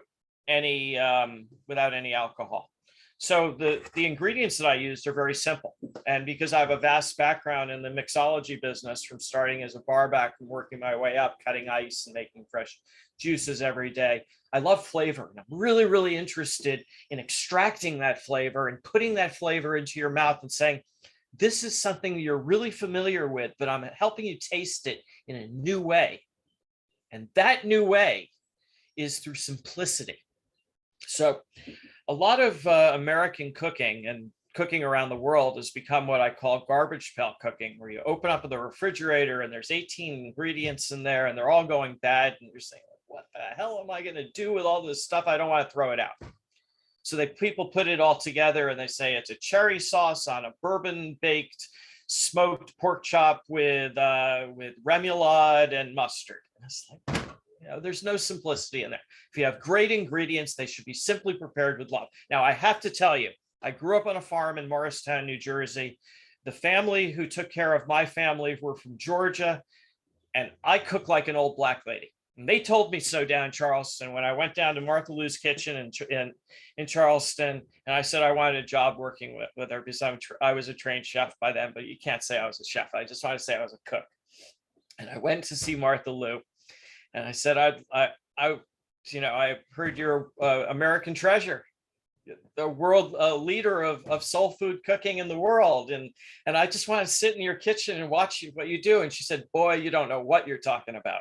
any alcohol. So the ingredients that I used are very simple. And because I have a vast background in the mixology business, from starting as a bar back and working my way up, cutting ice and making fresh juices every day, I love flavor. And I'm really, really interested in extracting that flavor and putting that flavor into your mouth and saying, this is something you're really familiar with, but I'm helping you taste it in a new way. And that new way is through simplicity. So a lot of American cooking and cooking around the world has become what I call garbage pail cooking, where you open up the refrigerator and there's 18 ingredients in there and they're all going bad. And you're saying, what the hell am I going to do with all this stuff? I don't want to throw it out. So people put it all together and they say it's a cherry sauce on a bourbon baked smoked pork chop with remoulade and mustard. And it's like, there's no simplicity in there. If you have great ingredients, they should be simply prepared with love. Now, I have to tell you, I grew up on a farm in Morristown, New Jersey. The family who took care of my family were from Georgia, and I cook like an old black lady. And they told me so down in Charleston when I went down to Martha Lou's kitchen in Charleston, and I said I wanted a job working with her because I was a trained chef by then, but you can't say I was a chef. I just want to say I was a cook. And I went to see Martha Lou, and I said, I heard you're American treasure, the world leader of soul food cooking in the world. And I just want to sit in your kitchen and watch what you do. And she said, boy, you don't know what you're talking about.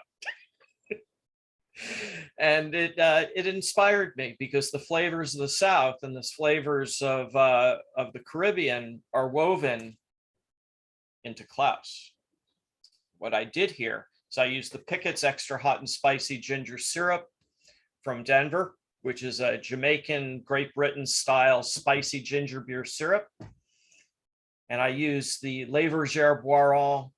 And it inspired me because the flavors of the South and the flavors of the Caribbean are woven into Klaus. What I did here is I used the Pickett's extra hot and spicy ginger syrup from Denver, which is a Jamaican, Great Britain style spicy ginger beer syrup. And I used the Le Verger Boiron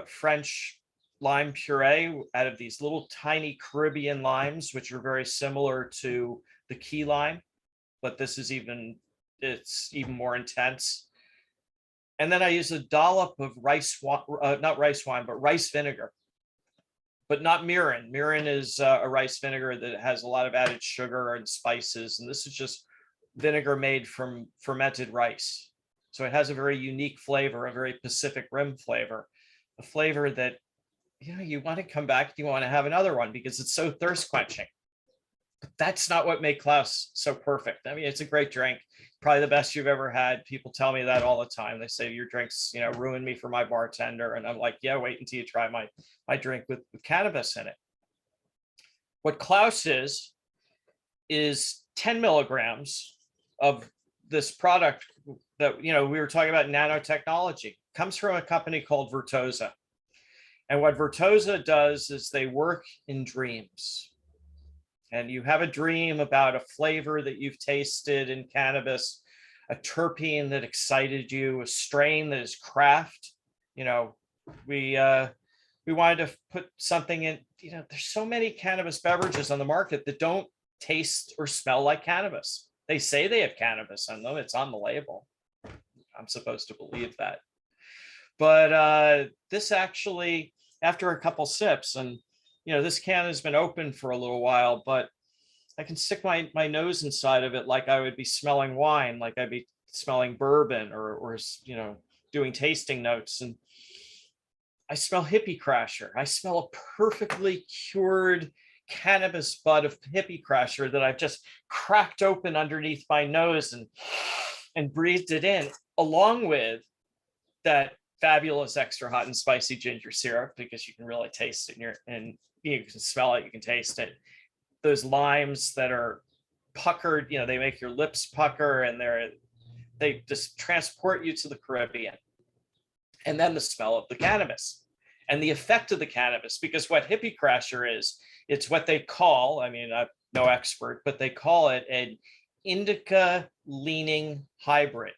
French lime puree out of these little tiny Caribbean limes, which are very similar to the key lime, but this is it's even more intense. And then I use a dollop of rice vinegar, but not mirin. Mirin is a rice vinegar that has a lot of added sugar and spices. And this is just vinegar made from fermented rice. So it has a very unique flavor, a very Pacific Rim flavor, a flavor that, you want to come back, you want to have another one because it's so thirst quenching. But that's not what made Klaus so perfect. I mean, it's a great drink, probably the best you've ever had. People tell me that all the time. They say your drinks, ruin me for my bartender. And I'm like, yeah, wait until you try my drink with cannabis in it. What Klaus is 10 milligrams of this product that, we were talking about nanotechnology, comes from a company called Vertosa. And what Vertosa does is they work in dreams. And you have a dream about a flavor that you've tasted in cannabis, a terpene that excited you, a strain that is craft. We wanted to put something in, there's so many cannabis beverages on the market that don't taste or smell like cannabis. They say they have cannabis in them. It's on the label. I'm supposed to believe that. But this actually, after a couple sips, and this can has been open for a little while, but I can stick my nose inside of it like I would be smelling wine, like I'd be smelling bourbon or doing tasting notes. And I smell Hippie Crasher. I smell a perfectly cured cannabis bud of Hippie Crasher that I've just cracked open underneath my nose and breathed it in, along with that fabulous extra hot and spicy ginger syrup, because you can really taste it and you can smell it, you can taste it. Those limes that are puckered, they make your lips pucker, and they just transport you to the Caribbean. And then the smell of the cannabis and the effect of the cannabis, because what Hippie Crasher is, it's what they call, I'm no expert, but they call it an indica leaning hybrid.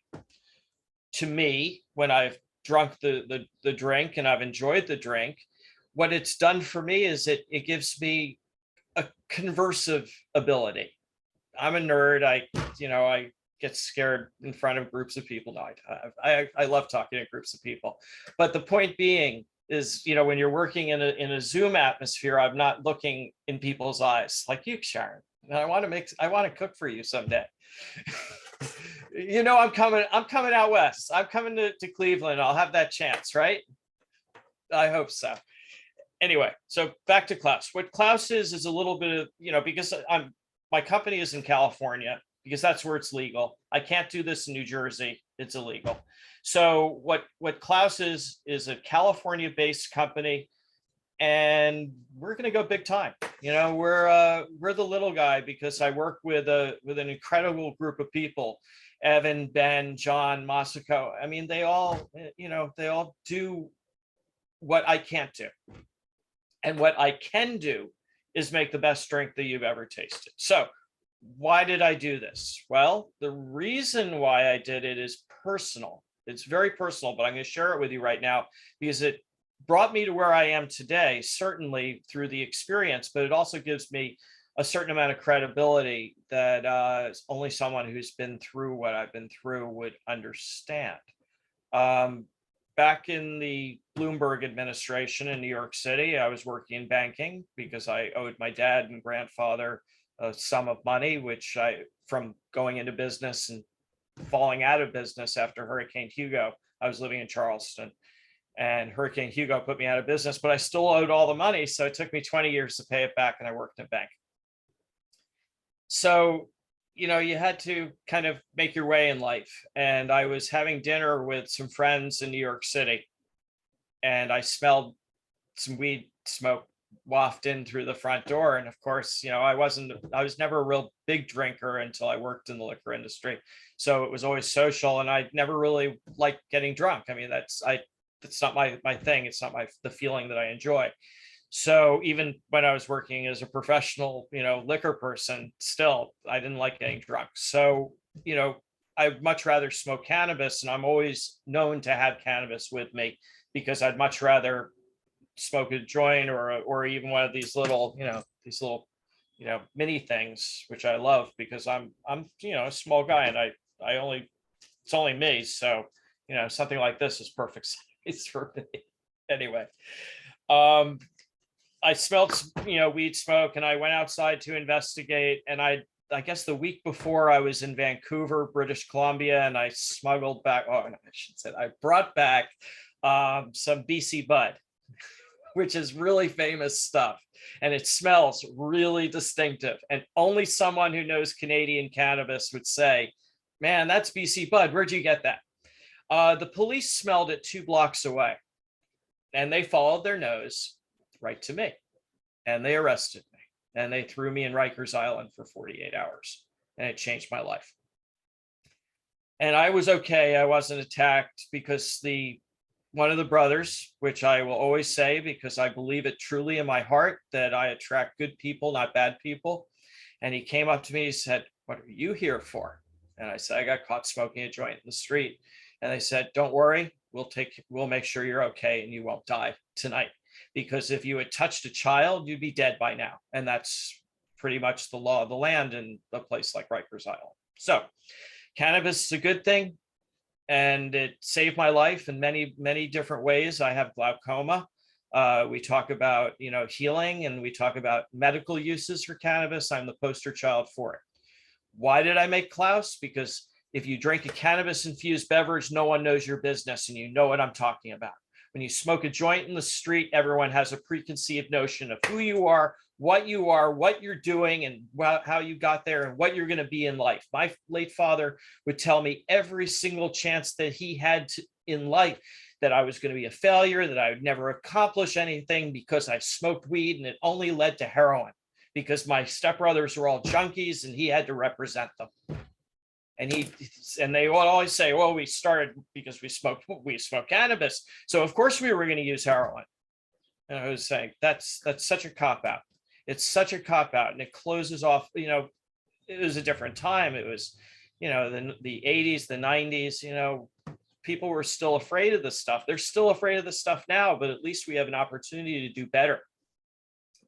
To me, when I've drunk the drink and I've enjoyed the drink, what it's done for me is it gives me a conversive ability. I'm a nerd. I get scared in front of groups of people. No, I love talking to groups of people. But the point being is, when you're working in a Zoom atmosphere, I'm not looking in people's eyes like you, Sharon. And I want to cook for you someday. I'm coming out west. I'm coming to Cleveland. I'll have that chance, right? I hope so. Anyway, so back to Klaus. What Klaus is a little bit of, because my company is in California, because that's where it's legal. I can't do this in New Jersey. It's illegal. So what Klaus is a California-based company, and we're going to go big time. You know, we're the little guy because I work with an incredible group of people. Evan, Ben, John, Masako. I mean, they all do what I can't do. And what I can do is make the best drink that you've ever tasted. So why did I do this? Well, the reason why I did it is personal. It's very personal, but I'm going to share it with you right now because it brought me to where I am today, certainly through the experience, but it also gives me a certain amount of credibility that only someone who's been through what I've been through would understand. Back in the Bloomberg administration in New York City, I was working in banking because I owed my dad and grandfather a sum of money, which from going into business and falling out of business after Hurricane Hugo, I was living in Charleston, and Hurricane Hugo put me out of business, but I still owed all the money. So it took me 20 years to pay it back, and I worked in a bank. So, you know, you had to kind of make your way in life. And I was having dinner with some friends in New York City, and I smelled some weed smoke waft in through the front door. And of course, you know, I was never a real big drinker until I worked in the liquor industry. So it was always social, and I never really liked getting drunk. I mean, that's not my thing. It's not the feeling that I enjoy. So even when I was working as a professional, you know, liquor person, still, I didn't like getting drunk. So, you know, I'd much rather smoke cannabis, and I'm always known to have cannabis with me because I'd much rather smoke a joint or even one of these little, mini things, which I love because I'm, you know, a small guy, and it's only me. So, you know, something like this is perfect size for me. Anyway, I smelled, you know, weed smoke, and I went outside to investigate. And I guess the week before I was in Vancouver, British Columbia, and I smuggled back, I brought back some BC Bud, which is really famous stuff. And it smells really distinctive. And only someone who knows Canadian cannabis would say, man, that's BC Bud. Where'd you get that? The police smelled it 2 blocks away, and they followed their nose right to me, and they arrested me, and they threw me in Rikers Island for 48 hours, and it changed my life. And I was okay. I wasn't attacked because one of the brothers, which I will always say because I believe it truly in my heart that I attract good people, not bad people. And he came up to me, he said, "What are you here for?" And I said, "I got caught smoking a joint in the street." And they said, "Don't worry, we'll make sure you're okay and you won't die tonight. Because if you had touched a child, you'd be dead by now." And that's pretty much the law of the land in a place like Rikers Island. So cannabis is a good thing, and it saved my life in many, many different ways. I have glaucoma. We talk about, you know, healing, and we talk about medical uses for cannabis. I'm the poster child for it. Why did I make Klaus? Because if you drink a cannabis infused beverage, no one knows your business, and you know what I'm talking about. When you smoke a joint in the street, everyone has a preconceived notion of who you are, what you're doing, and how you got there, and what you're going to be in life. My late father would tell me every single chance that he had in life that I was going to be a failure, that I would never accomplish anything because I smoked weed, and it only led to heroin because my stepbrothers were all junkies and he had to represent them. And they would always say, "Well, we started because we smoked cannabis, so of course we were going to use heroin." And I was saying, that's such a cop-out. It's such a cop-out, and it closes off, you know, it was a different time. It was, you know, the 80s, the 90s, you know, people were still afraid of this stuff. They're still afraid of this stuff now, but at least we have an opportunity to do better.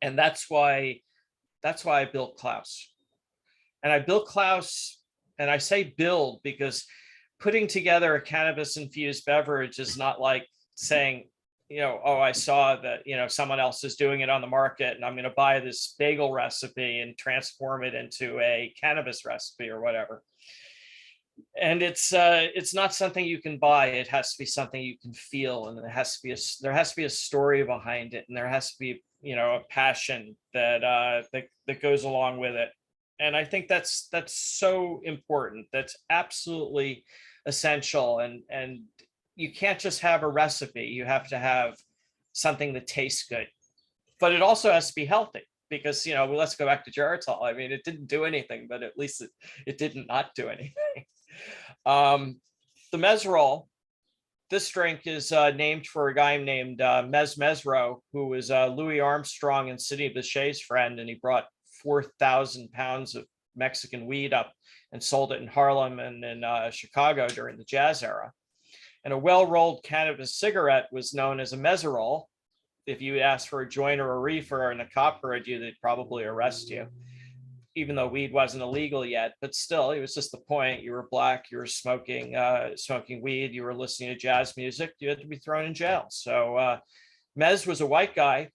And that's why I built Klaus. And I built Klaus. And I say build because putting together a cannabis infused beverage is not like saying, you know, oh, I saw that, you know, someone else is doing it on the market, and I'm going to buy this bagel recipe and transform it into a cannabis recipe or whatever. And it's not something you can buy. It has to be something you can feel, and there has to be a story behind it, and there has to be, you know, a passion that goes along with it. And I think that's so important. That's absolutely essential. And you can't just have a recipe. You have to have something that tastes good, but it also has to be healthy because, well, let's go back to Geritol. I mean, it didn't do anything, but at least it didn't not do anything. The Meserol, this drink is named for a guy named Mez Mesro, who was Louis Armstrong and Sidney Bechet's friend, and he brought 4,000 pounds of Mexican weed up and sold it in Harlem and in Chicago during the jazz era. And a well-rolled cannabis cigarette was known as a Meserol. If you asked for a joint or a reefer and a cop heard you, they'd probably arrest you, even though weed wasn't illegal yet. But still, it was just the point. You were black, you were smoking weed, you were listening to jazz music, you had to be thrown in jail. So Mez was a white guy.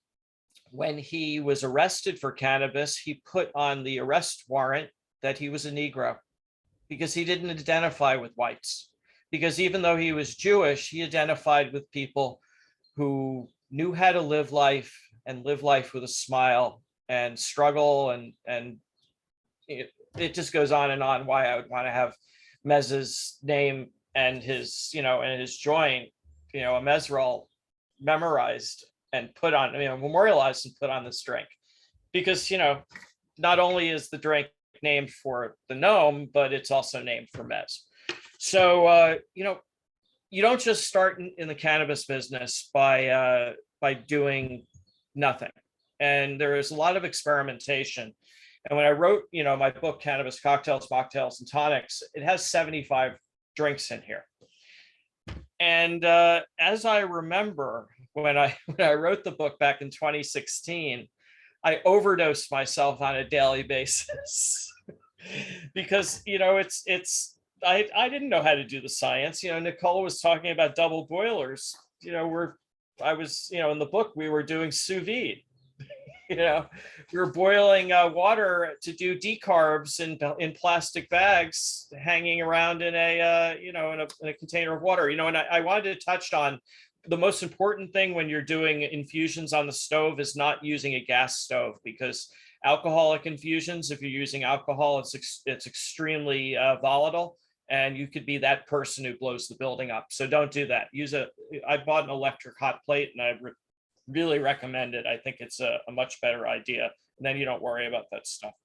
When he was arrested for cannabis, he put on the arrest warrant that he was a Negro because he didn't identify with whites. Because even though he was Jewish, he identified with people who knew how to live life and live life with a smile and struggle. And it just goes on and on why I would want to have Mez's name and his, and his joint, a Meserol memorized and put on, memorialized and put on this drink. Because, not only is the drink named for the gnome, but it's also named for Mez. So, you don't just start in the cannabis business by doing nothing. And there is a lot of experimentation. And when I wrote, my book, Cannabis Cocktails, Mocktails, and Tonics, it has 75 drinks in here. And as I remember, when I wrote the book back in 2016, I overdosed myself on a daily basis because, I didn't know how to do the science. Nicole was talking about double boilers. I was, in the book, we were doing sous vide. We were boiling water to do decarbs in plastic bags, hanging around in a in a container of water. And I wanted to touch on the most important thing when you're doing infusions on the stove is not using a gas stove, because alcoholic infusions, if you're using alcohol, it's extremely volatile. And you could be that person who blows the building up. So don't do that. I bought an electric hot plate and I really recommend it. I think it's a much better idea. And then you don't worry about that stuff.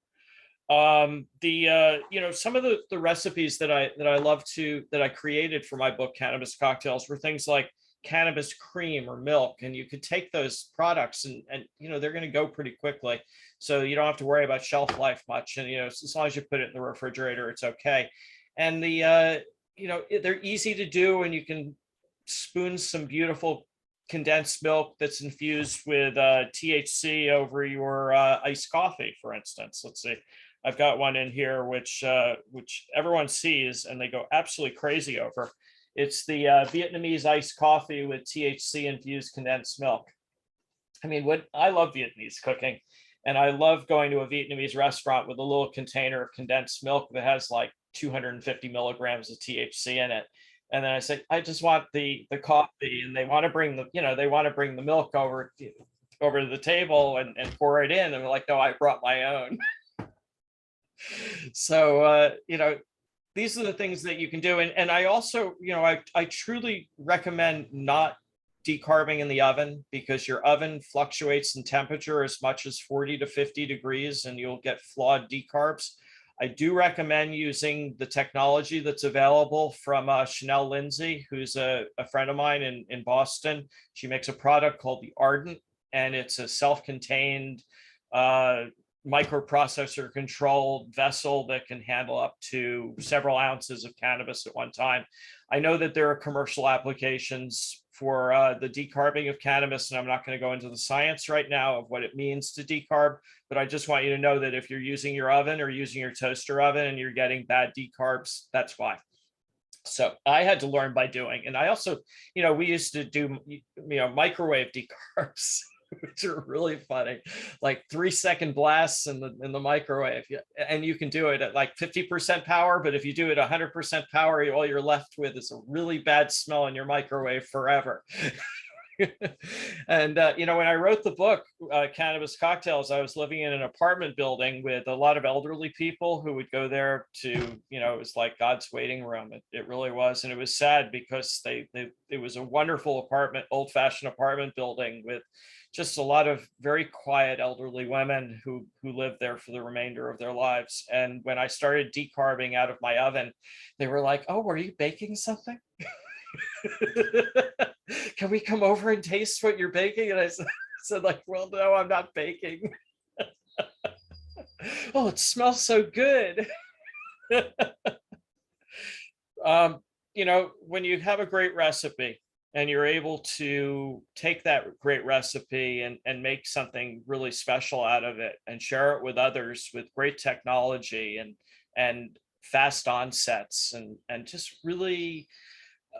Some of the recipes that I created for my book, Cannabis Cocktails, were things like cannabis cream or milk. And you could take those products and they're going to go pretty quickly. So you don't have to worry about shelf life much. And, as long as you put it in the refrigerator, it's okay. And they're easy to do, and you can spoon some beautiful condensed milk that's infused with THC over your iced coffee, for instance. Let's see, I've got one in here which everyone sees and they go absolutely crazy over. It's the Vietnamese iced coffee with THC infused condensed milk. I love Vietnamese cooking, and I love going to a Vietnamese restaurant with a little container of condensed milk that has like 250 milligrams of THC in it. And then I say, I just want the coffee, and they want to bring the milk over to the table and pour it in. And they're like, no, I brought my own. So, these are the things that you can do. And I also, I truly recommend not decarbing in the oven, because your oven fluctuates in temperature as much as 40 to 50 degrees, and you'll get flawed decarbs. I do recommend using the technology that's available from Chanel Lindsay, who's a friend of mine in Boston. She makes a product called the Ardent, and it's a self-contained microprocessor controlled vessel that can handle up to several ounces of cannabis at one time. I know that there are commercial applications for the decarbing of cannabis, and I'm not going to go into the science right now of what it means to decarb, but I just want you to know that if you're using your oven or using your toaster oven and you're getting bad decarbs, that's why. So I had to learn by doing. And I also, we used to do, microwave decarbs, which are really funny, like 3-second blasts in the microwave. And you can do it at like 50% power, but if you do it 100% power, all you're left with is a really bad smell in your microwave forever. And, when I wrote the book, Cannabis Cocktails, I was living in an apartment building with a lot of elderly people who would go there to, it was like God's waiting room. It really was. And it was sad because it was a wonderful apartment, old fashioned apartment building with just a lot of very quiet elderly women who lived there for the remainder of their lives. And when I started decarbing out of my oven, they were like, "Oh, were you baking something? Can we come over and taste what you're baking?" And I said like, "Well, no, I'm not baking." "Oh, it smells so good." When you have a great recipe and you're able to take that great recipe and make something really special out of it and share it with others with great technology and fast onsets and just really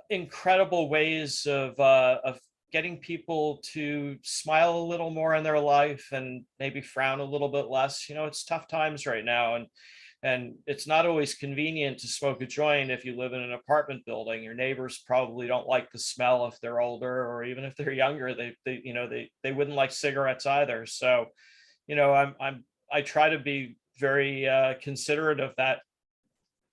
incredible ways of getting people to smile a little more in their life and maybe frown a little bit less. It's tough times right now, and it's not always convenient to smoke a joint if you live in an apartment building. Your neighbors probably don't like the smell if they're older, or even if they're younger, they wouldn't like cigarettes either. So, I try to be very considerate of that.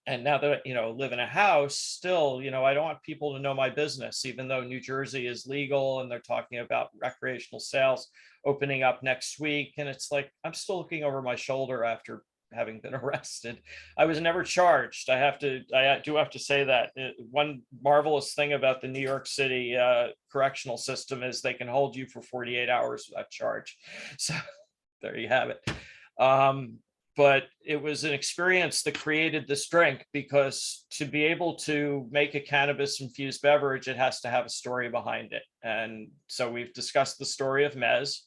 And now that live in a house still, I don't want people to know my business, even though New Jersey is legal and they're talking about recreational sales opening up next week. And it's like, I'm still looking over my shoulder after having been arrested. I was never charged. I do have to say that. One marvelous thing about the New York City correctional system is they can hold you for 48 hours without charge. So there you have it. But it was an experience that created this drink, because to be able to make a cannabis infused beverage, it has to have a story behind it. And so we've discussed the story of Mez.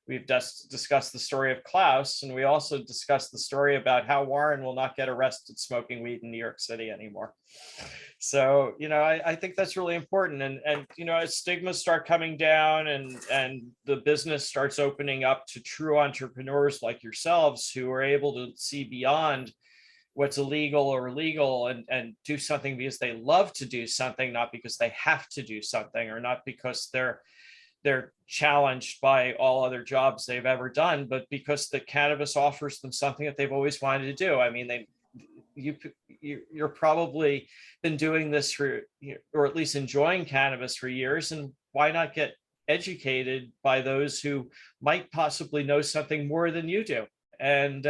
We've discussed the story of Klaus, and we also discussed the story about how Warren will not get arrested smoking weed in New York City anymore. So, I think that's really important. And as stigmas start coming down and the business starts opening up to true entrepreneurs like yourselves who are able to see beyond what's illegal or legal and do something because they love to do something, not because they have to do something, or not because they're challenged by all other jobs they've ever done, but because the cannabis offers them something that they've always wanted to do. I mean, you're probably been doing this for, or at least enjoying cannabis for years, and why not get educated by those who might possibly know something more than you do? And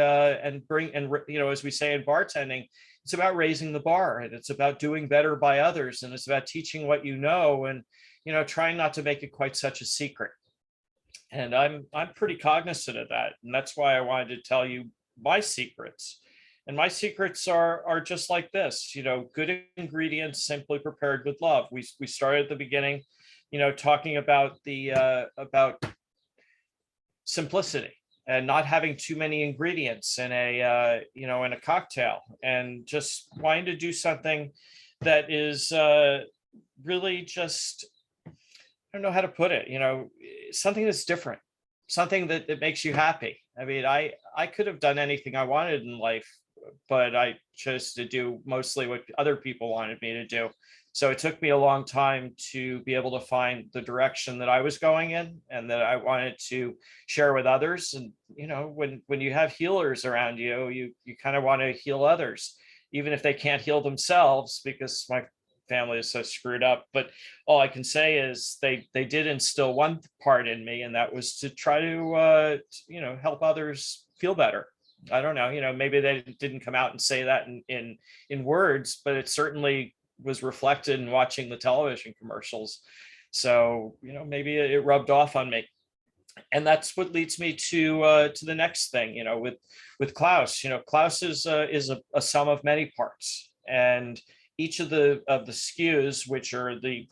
bring, and as we say in bartending, it's about raising the bar, and it's about doing better by others, and it's about teaching what you know, and trying not to make it quite such a secret. And I'm pretty cognizant of that, and that's why I wanted to tell you my secrets. And my secrets are just like this, good ingredients simply prepared with love. We started at the beginning, talking about about simplicity and not having too many ingredients in a in a cocktail, and just wanting to do something that is really just, I don't know how to put it, something that's different, something that makes you happy. I mean, I could have done anything I wanted in life, but I chose to do mostly what other people wanted me to do. So it took me a long time to be able to find the direction that I was going in and that I wanted to share with others. And, when you have healers around you, you kind of want to heal others, even if they can't heal themselves, because my family is so screwed up. But all I can say is they did instill one part in me, and that was to try to help others feel better. I don't know, maybe they didn't come out and say that in words, but it certainly was reflected in watching the television commercials. So maybe it rubbed off on me. And that's what leads me to the next thing, with Klaus. Klaus is a sum of many parts, and each of the SKUs, which are the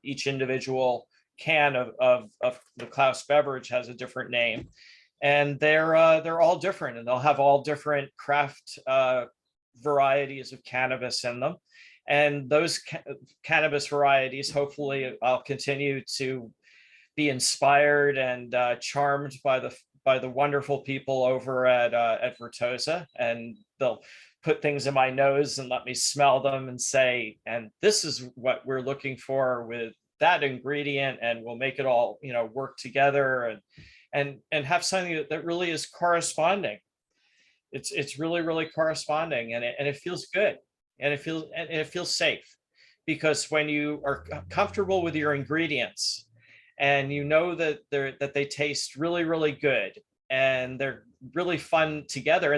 each individual can of the Klaus beverage, has a different name, and they're all different, and they'll have all different craft varieties of cannabis in them. And those cannabis varieties, hopefully, I'll continue to be inspired and charmed by the wonderful people over at Vertosa, and they'll put things in my nose and let me smell them and say, and this is what we're looking for with that ingredient, and we'll make it all, work together, and have something that really is corresponding. It's really, really corresponding, and it feels good, and it feels safe, because when you are comfortable with your ingredients, and that they taste really, really good, and they're really fun together,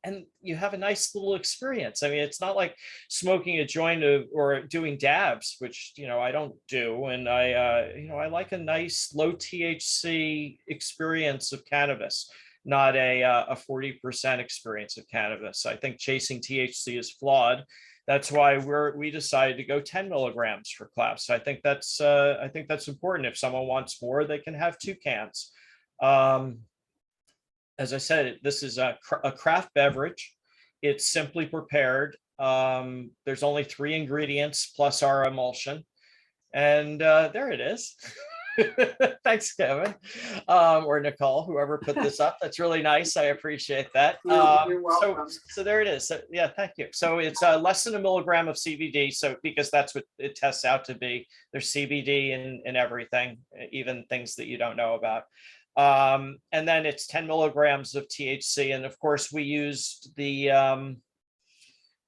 and you have a nice little experience. I mean, it's not like smoking a joint or doing dabs, which I don't do, and I like a nice low THC experience of cannabis, not a 40% experience of cannabis. I think chasing THC is flawed. That's why we decided to go 10 milligrams for class. I think that's important. If someone wants more, they can have 2 cans. As I said, this is a craft beverage. It's simply prepared. There's only 3 ingredients plus our emulsion, and there it is. Thanks, Kevin, or Nicole, whoever put this up. That's really nice. I appreciate that. You're welcome. So there it is. So, yeah, thank you. So it's less than 1 milligram of CBD. So because that's what it tests out to be. There's CBD in everything, even things that you don't know about. And then it's 10 milligrams of THC, and of course we used the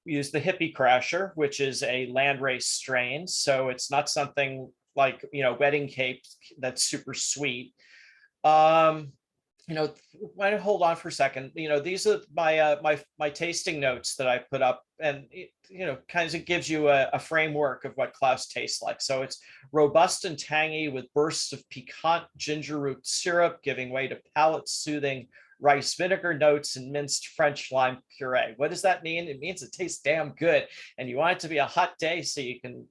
Hippie Crasher, which is a landrace strain. So it's not something like wedding cake that's super sweet. Why don't hold on for a second. These are my tasting notes that I put up, and it kind of gives you a framework of what Klaus tastes like. So it's robust and tangy with bursts of piquant ginger root syrup, giving way to palate-soothing rice vinegar notes and minced French lime puree. What does that mean? It means it tastes damn good, and you want it to be a hot day so you can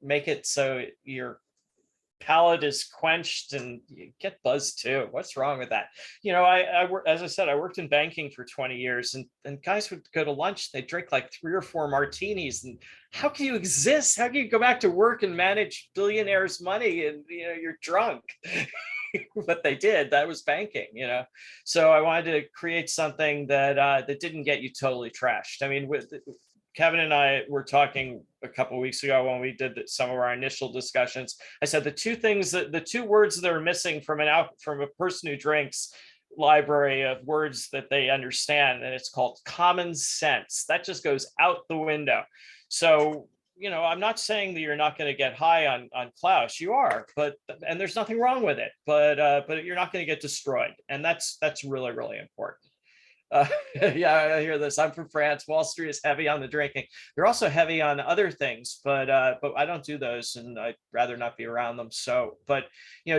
make it so your palate is quenched and you get buzzed too. What's wrong with that? As I said, I worked in banking for 20 years, and guys would go to lunch, they drink like 3 or 4 martinis. And how can you exist? How can you go back to work and manage billionaires' money and you're drunk? But they did. That was banking, So I wanted to create something that didn't get you totally trashed. I mean, Kevin and I were talking a couple of weeks ago when we did some of our initial discussions. I said the 2 words that are missing from a person who drinks library of words that they understand, and it's called common sense. That just goes out the window. So I'm not saying that you're not going to get high on Klaus. You are, and there's nothing wrong with it. But you're not going to get destroyed, and that's really, really important. Yeah, I hear this. I'm from France. Wall Street is heavy on the drinking. They're also heavy on other things, but I don't do those, and I'd rather not be around them. So, but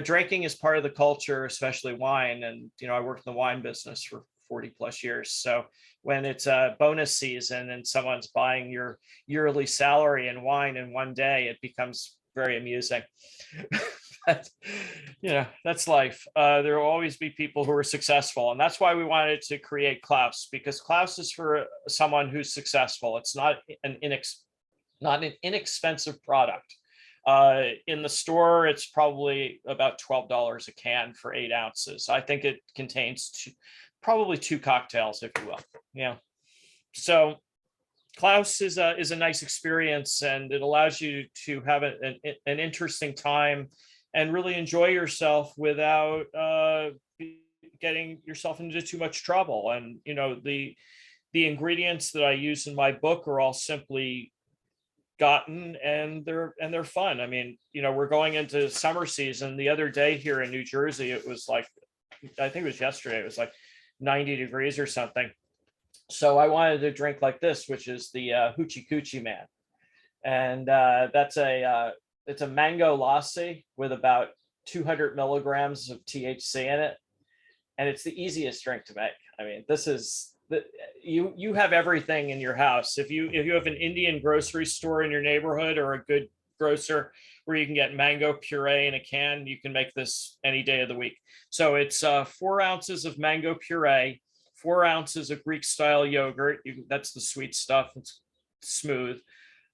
drinking is part of the culture, especially wine. And I worked in the wine business for 40 plus years. So when it's a bonus season and someone's buying your yearly salary in wine in one day, it becomes very amusing. But, that's life. There will always be people who are successful. And that's why we wanted to create Klaus, because Klaus is for someone who's successful. It's not an inexpensive product. In the store, it's probably about $12 a can for 8 ounces. I think it contains probably 2 cocktails, if you will. So Klaus is a nice experience, and it allows you to have an interesting time and really enjoy yourself without getting yourself into too much trouble. And the ingredients that I use in my book are all simply gotten, and they're fun. I mean, we're going into summer season. The other day here in New Jersey, it was like, I think it was yesterday, it was like 90 degrees or something. So I wanted to drink like this, which is the Hoochie Coochie Man, and it's a mango lassi with about 200 milligrams of THC in it, and it's the easiest drink to make. I mean, this is you have everything in your house. If you have an Indian grocery store in your neighborhood, or a good grocer where you can get mango puree in a can, you can make this any day of the week. So it's 4 ounces of mango puree, 4 ounces of Greek style yogurt. That's the sweet stuff. It's smooth.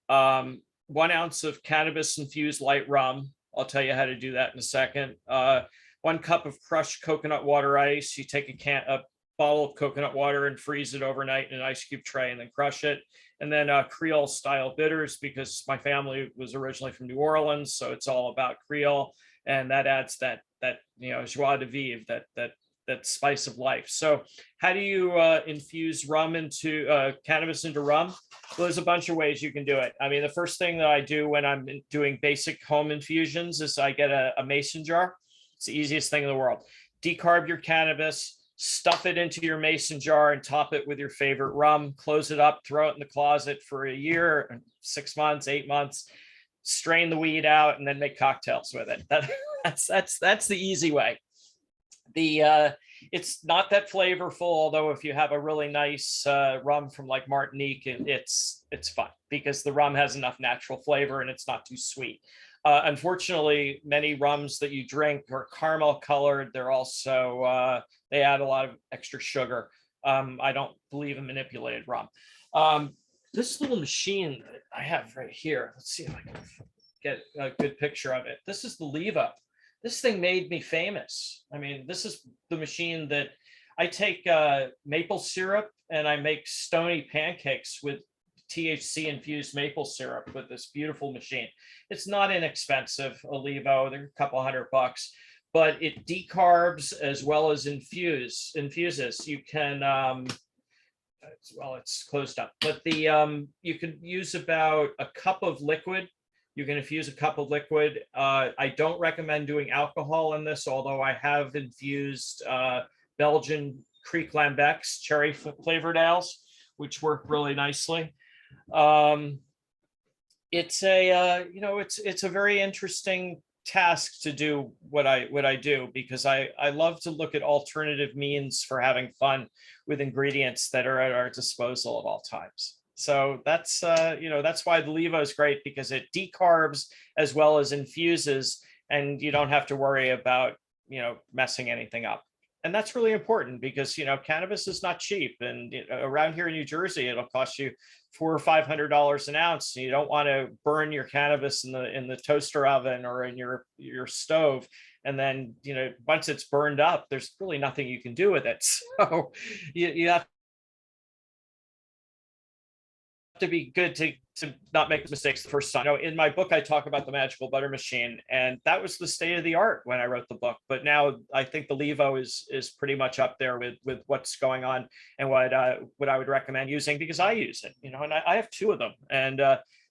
1 ounce of cannabis infused light rum. I'll tell you how to do that in a second. 1 cup of crushed coconut water ice. You take a bottle of coconut water and freeze it overnight in an ice cube tray and then crush it. And then Creole style bitters, because my family was originally from New Orleans, so it's all about Creole, and that adds that joie de vivre, that spice of life. So how do you infuse cannabis into rum? Well, there's a bunch of ways you can do it. I mean, the first thing that I do when I'm doing basic home infusions is I get a mason jar. It's the easiest thing in the world. Decarb your cannabis, stuff it into your mason jar and top it with your favorite rum, close it up, throw it in the closet for a year, 6 months, 8 months, strain the weed out, and then make cocktails with it. That's the easy way. It's not that flavorful, although if you have a really nice rum from like Martinique, it's fun because the rum has enough natural flavor and it's not too sweet. Unfortunately, many rums that you drink are caramel colored. They're also, they add a lot of extra sugar. I don't believe in manipulated rum. This little machine that I have right here, let's see if I can get a good picture of it. This is the Levo. This thing made me famous. I mean, this is the machine that I take maple syrup and I make stony pancakes with THC infused maple syrup with this beautiful machine. It's not inexpensive, a Levo, they're a couple $100, but it decarbs as well as infuses. You can, well, it's closed up, but you can use about a cup of liquid. You can infuse a cup of liquid. I don't recommend doing alcohol in this, although I have infused Belgian Creek Lambecs cherry flavored ales, which work really nicely. It's a very interesting task to do what I do, because I love to look at alternative means for having fun with ingredients that are at our disposal at all times. So that's why the Levo is great, because it decarbs as well as infuses, and you don't have to worry about messing anything up. And that's really important because cannabis is not cheap, and around here in New Jersey it'll cost you $400 or $500 an ounce. You don't want to burn your cannabis in the toaster oven or in your stove, and then once it's burned up, there's really nothing you can do with it. So you have to be good to not make mistakes the first time. In my book, I talk about the magical butter machine, and that was the state of the art when I wrote the book. But now I think the Levo is pretty much up there with what's going on and what I would recommend using, because I use it, and I have 2 of them, and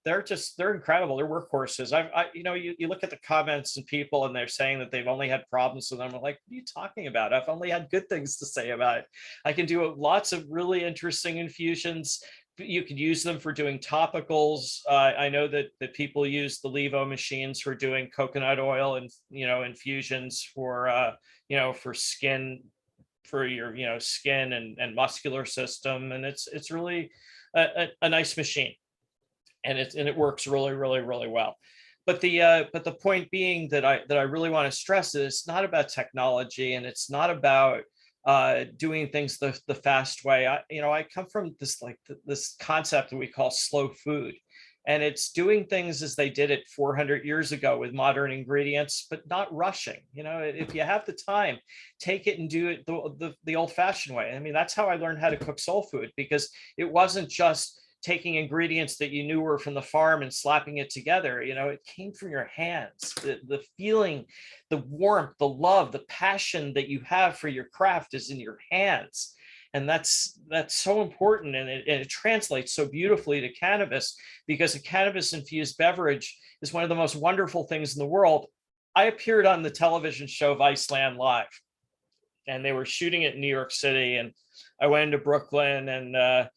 they're incredible. They're workhorses. You look at the comments and people, and they're saying that they've only had problems with them. I'm like, what are you talking about? I've only had good things to say about it. I can do lots of really interesting infusions. You could use them for doing topicals. I know that people use the Levo machines for doing coconut oil and infusions for skin, for your skin and muscular system, and it's really a nice machine, and it works really, really, really well. But the point being that I really want to stress is it's not about technology, and it's not about doing things the fast way. I come from this concept that we call slow food, and it's doing things as they did it 400 years ago with modern ingredients, but not rushing. If you have the time, take it and do it the old-fashioned way. I mean, that's how I learned how to cook soul food, because it wasn't just taking ingredients that you knew were from the farm and slapping it together. It came from your hands. The feeling, the warmth, the love, the passion that you have for your craft is in your hands. And that's so important. And it translates so beautifully to cannabis, because a cannabis infused beverage is one of the most wonderful things in the world. I appeared on the television show Viceland Live, and they were shooting it in New York City. And I went into Brooklyn and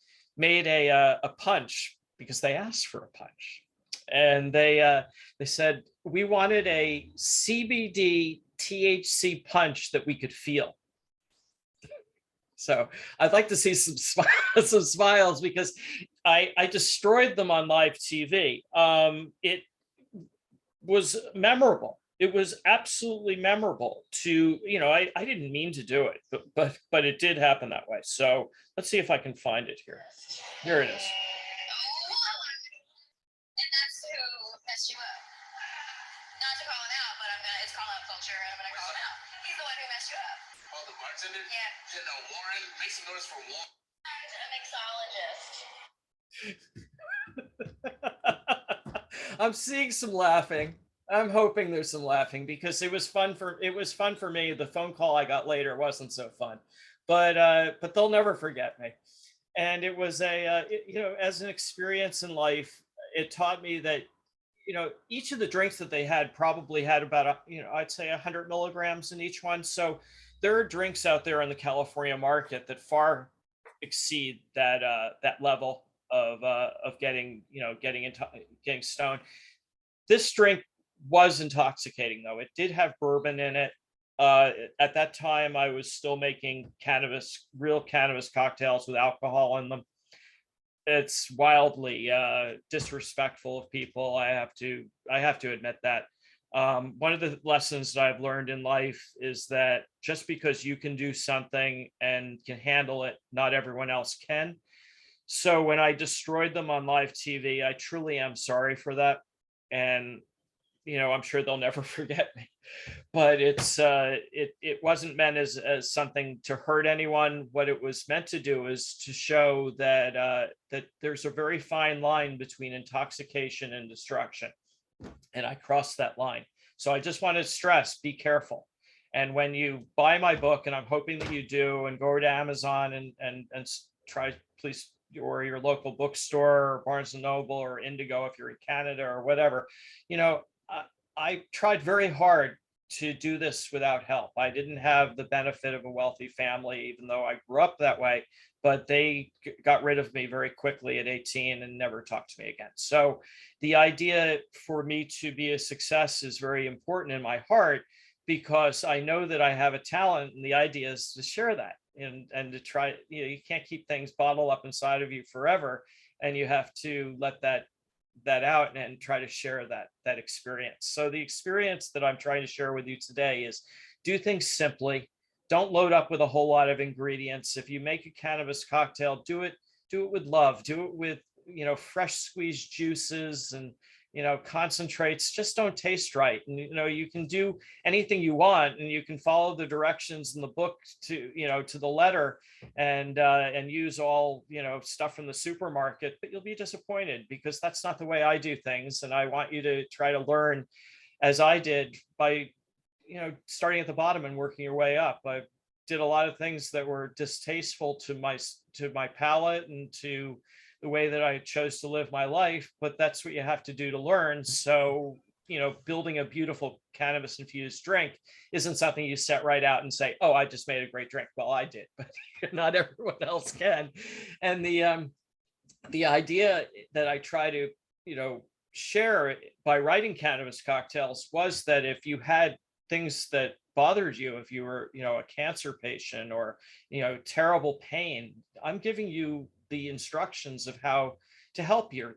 made a punch, because they asked for a punch, and they said we wanted a CBD THC punch that we could feel. So I'd like to see some smiles, because I destroyed them on live TV. It was memorable. It was absolutely memorable to, I didn't mean to do it, but it did happen that way. So let's see if I can find it here. Here it is. And that's who messed you up. Not to call him out, but it's call out culture, and I'm gonna call him out. He's the one who messed you up. call the bartender? Yeah. No, Warren. Make some noise for Warren. A mixologist. I'm seeing some laughing. I'm hoping there's some laughing because it was fun for me. The phone call I got later wasn't so fun, but they'll never forget me. And it was as an experience in life, it taught me that each of the drinks that they had probably had about I'd say 100 milligrams in each one. So there are drinks out there in the California market that far exceed that level of getting getting stoned. This drink was intoxicating, though. It did have bourbon in it. At that time, I was still making real cannabis cocktails with alcohol in them. It's wildly disrespectful of people. I have to admit that. One of the lessons that I've learned in life is that just because you can do something and can handle it, not everyone else can. So when I destroyed them on live TV, I truly am sorry for that. And I'm sure they'll never forget me. But it wasn't meant as something to hurt anyone. What it was meant to do is to show that there's a very fine line between intoxication and destruction, and I crossed that line. So I just want to stress: be careful. And when you buy my book, and I'm hoping that you do, and go to Amazon and try, please, or your local bookstore, or Barnes and Noble, or Indigo if you're in Canada, or whatever. I tried very hard to do this without help. I didn't have the benefit of a wealthy family, even though I grew up that way, but they got rid of me very quickly at 18 and never talked to me again. So the idea for me to be a success is very important in my heart, because I know that I have a talent, and the idea is to share that and to try, you can't keep things bottled up inside of you forever, and you have to let that out and try to share that experience. So the experience that I'm trying to share with you today is: do things simply. Don't load up with a whole lot of ingredients. If you make a cannabis cocktail, do it with love. Do it with fresh squeezed juices and concentrates. Just don't taste right. And you can do anything you want, and you can follow the directions in the book to to the letter, and use all stuff from the supermarket, but you'll be disappointed, because that's not the way I do things. And I want you to try to learn, as I did, by starting at the bottom and working your way up. I did a lot of things that were distasteful to my palate and to the way that I chose to live my life, but that's what you have to do to learn. So, building a beautiful cannabis infused drink isn't something you set right out and say, "Oh, I just made a great drink." Well, I did, but not everyone else can. And the idea that I try to, share by writing cannabis cocktails was that if you had things that bothered you, if you were, a cancer patient, or, terrible pain, I'm giving you the instructions of how to help you.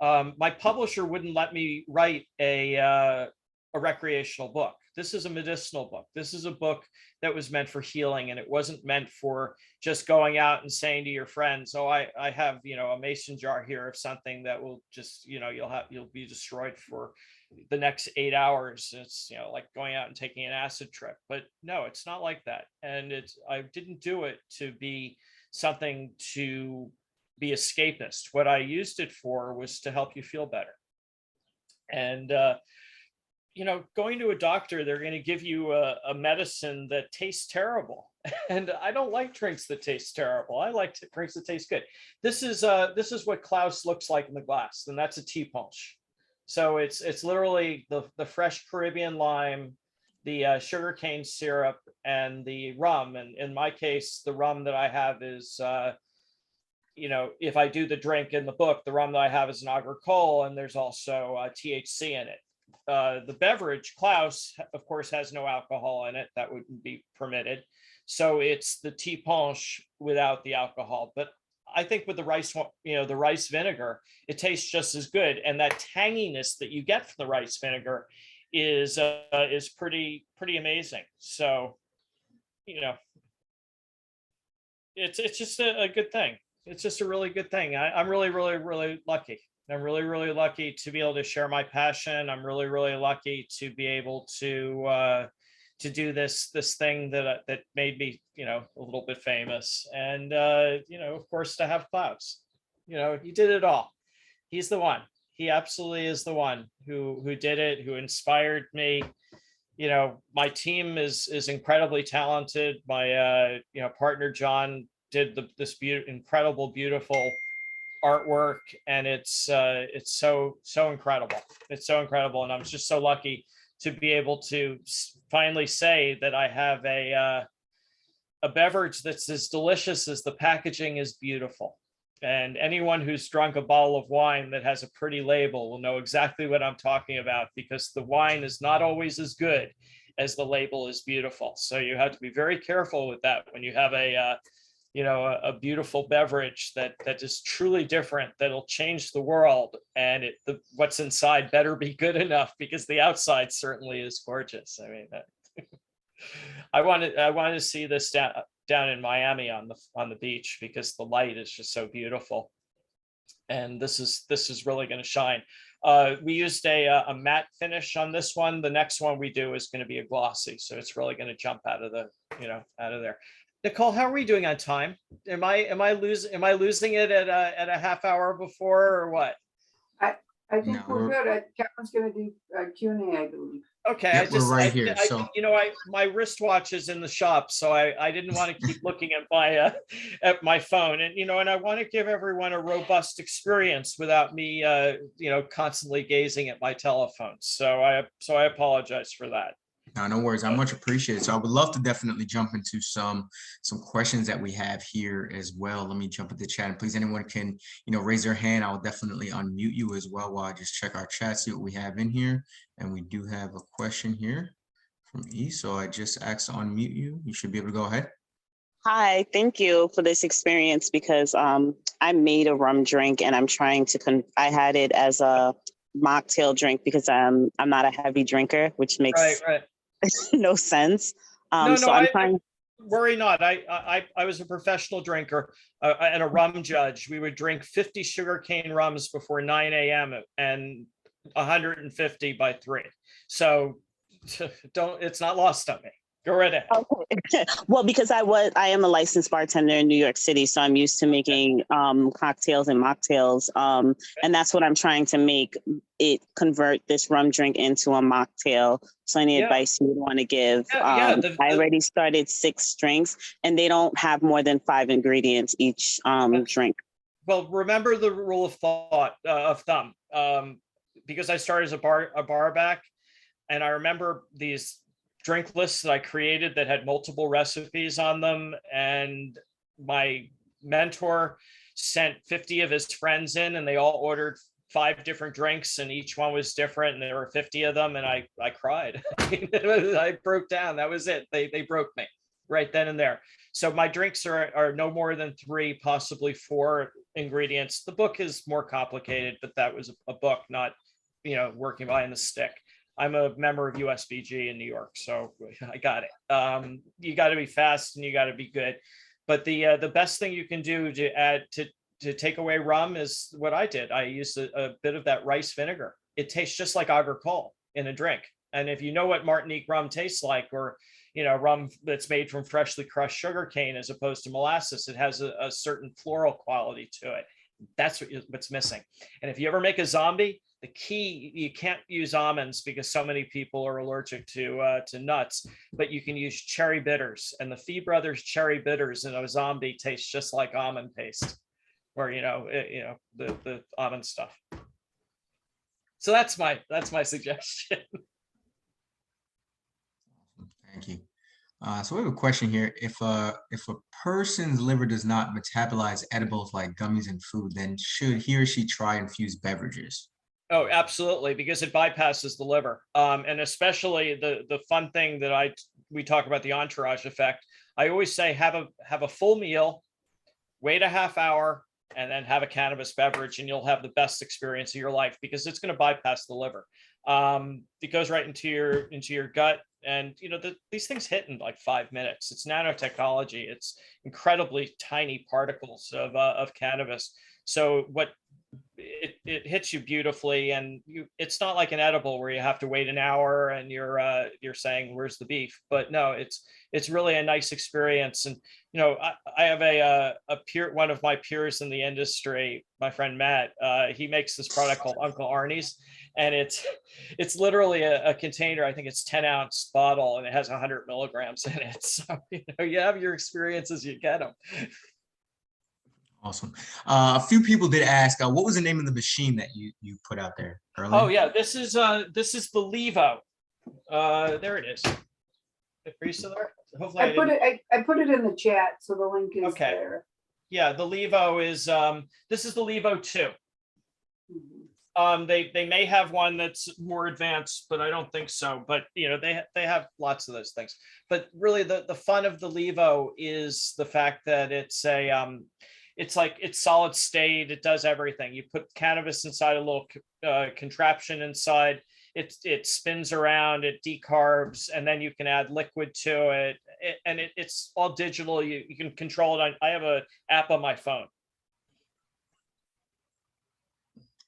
My publisher wouldn't let me write a recreational book. This is a medicinal book. This is a book that was meant for healing, and it wasn't meant for just going out and saying to your friends, "Oh, I have a mason jar here of something that will just you'll be destroyed for the next 8 hours." It's like going out and taking an acid trip. But no, it's not like that. And I didn't do it to be something to be escapist. What I used it for was to help you feel better. And going to a doctor, they're going to give you a medicine that tastes terrible. And I don't like drinks that taste terrible. I like drinks that taste good. This is what Klaus looks like in the glass, and that's a tea punch. So it's literally the fresh Caribbean lime, the sugarcane syrup, and the rum. And in my case, the rum that I have is, if I do the drink in the book, the rum that I have is an agricole, and there's also THC in it. The beverage, Klaus, of course, has no alcohol in it. That wouldn't be permitted. So it's the tea punch without the alcohol. But I think with the rice vinegar, it tastes just as good. And that tanginess that you get from the rice vinegar is pretty amazing. So, it's just a good thing. It's just a really good thing. I'm really, really, really lucky. I'm really, really lucky to be able to share my passion. I'm really, really lucky to be able to to do this thing that made me, a little bit famous, and of course, to have clouds. He did it all. He's the one. He absolutely is the one who did it, who inspired me. My team is incredibly talented. My partner John did this incredible, beautiful artwork, and it's so incredible. It's so incredible, and I'm just so lucky to be able to finally say that I have a beverage that's as delicious as the packaging is beautiful. And anyone who's drunk a bottle of wine that has a pretty label will know exactly what I'm talking about, because the wine is not always as good as the label is beautiful. So you have to be very careful with that when you have a beautiful beverage that is truly different, that'll change the world. And what's inside better be good enough, because the outside certainly is gorgeous. I mean, I wanted to see this down in Miami on the beach, because the light is just so beautiful. And this is really going to shine. We used a matte finish on this one. The next one we do is going to be a glossy, so it's really going to jump out of there. Nicole, how are we doing on time? Am I losing it at a half hour before, or what? I think we're good. Kevin's going to do Q&A, I believe. Okay, Yep, we're right here. So my wristwatch is in the shop, so I didn't want to keep looking at my phone, and I want to give everyone a robust experience without me constantly gazing at my telephone. So I apologize for that. no worries. I much appreciate it. So I would love to definitely jump into some questions that we have here as well. Let me jump into the chat, and please, anyone can raise their hand. I'll definitely unmute you as well while I just check our chat, see what we have in here. And we do have a question here from E. So I just asked to unmute you. You should be able to go ahead. Hi, thank you for this experience, because I made a rum drink, and I'm trying to I had it as a mocktail drink, because I'm not a heavy drinker, which makes Right. no sense. No, so I'm trying. Worry not. I was a professional drinker and a rum judge. We would drink 50 sugarcane rums before 9 a.m. and 150 by 3. So it's not lost on me. Go right ahead. Okay. Well, because I am a licensed bartender in New York City, so I'm used to making cocktails and mocktails, and that's what I'm trying to make. Convert this rum drink into a mocktail. So any advice you would want to give? I already started 6 drinks, and they don't have more than 5 ingredients each drink. Well, remember the rule of thumb, because I started as a bar back, and I remember these drink lists that I created that had multiple recipes on them, and my mentor sent 50 of his friends in, and they all ordered 5 different drinks, and each one was different, and there were 50 of them, and I cried. I broke down. That was it. They broke me right then and there. So my drinks are no more than 3, possibly 4 ingredients. The book is more complicated, but that was a book, not working behind the stick. I'm a member of USBG in New York, so I got it. You got to be fast, and you got to be good. But the best thing you can do to take away rum is what I did. I used a bit of that rice vinegar. It tastes just like agricole in a drink. And if you know what Martinique rum tastes like, or rum that's made from freshly crushed sugar cane as opposed to molasses, it has a certain floral quality to it. That's what's missing. And if you ever make a zombie, the key, you can't use almonds because so many people are allergic to nuts, but you can use cherry bitters, and the Fee Brothers cherry bitters in a zombie tastes just like almond paste, or the almond stuff. So that's my suggestion. Thank you. So we have a question here. If a person's liver does not metabolize edibles like gummies and food, then should he or she try infused beverages? Oh, absolutely, because it bypasses the liver. And especially the fun thing that we talk about, the entourage effect. I always say have a full meal, wait a half hour, and then have a cannabis beverage, and you'll have the best experience of your life, because it's going to bypass the liver. It goes right into your gut, and these things hit in like 5 minutes. It's nanotechnology. It's incredibly tiny particles of cannabis. So what it hits you beautifully, and it's not like an edible where you have to wait an hour and you're saying, where's the beef? But no, it's really a nice experience. And I have a peer, one of my peers in the industry, my friend Matt, he makes this product called Uncle Arnie's, and it's literally a container. I think it's 10-ounce bottle, and it has 100 milligrams in it. So you have your experiences, you get them. Awesome. A few people did ask, what was the name of the machine that you put out there earlier? Oh yeah, this is the Levo. There it is. Are you still there? Hopefully I put it in the chat, so the link is Okay. there. Yeah, the Levo is this is the Levo 2. Mhm. They may have one that's more advanced, but I don't think so. But they have lots of those things. But really, the fun of the Levo is the fact that it's solid state. It does everything. You put cannabis inside a little contraption inside. It spins around, it decarbs, and then you can add liquid to it. It's all digital. You can control it. I have an app on my phone.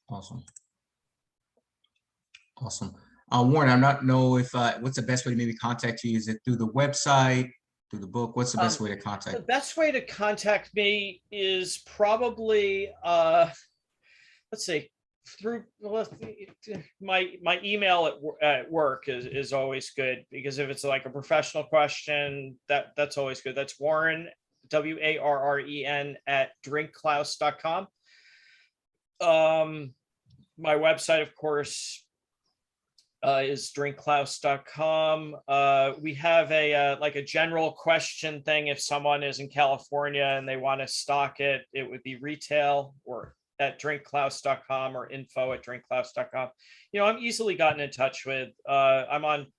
Awesome. Warren, I'm not know if what's the best way to maybe contact you? Is it through the website, through the book? What's the best way to contact The you? best way to contact me is probably let's see, through my email at work is always good, because if it's like a professional question, that's always good. That's Warren, WARREN @drinkklaus.com. My website, of course, is drinkklaus.com. We have a general question thing. If someone is in California and they want to stock it, it would be retail or at drinkklaus.com or info@drinkklaus.com. I'm easily gotten in touch with. I'm on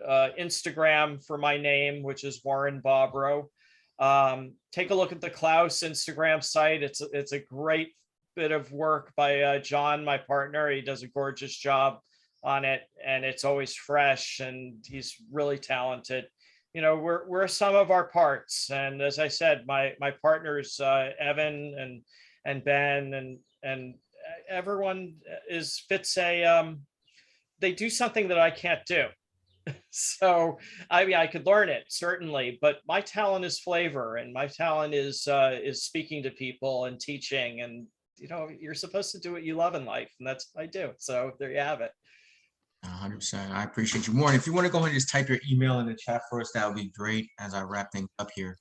Instagram for my name, which is Warren Bobrow. Take a look at the Klaus Instagram site. It's a great bit of work by John, my partner. He does a gorgeous job on it, and it's always fresh, and he's really talented. We're a sum of our parts, and as I said, my partners, Evan and Ben and everyone they do something that I can't do. So I could learn it, certainly, but my talent is flavor, and my talent is speaking to people and teaching, and you're supposed to do what you love in life, and that's what I do. So there you have it. 100%. I appreciate you. Warren, if you want to go ahead and just type your email in the chat for us, that would be great as I wrap things up here.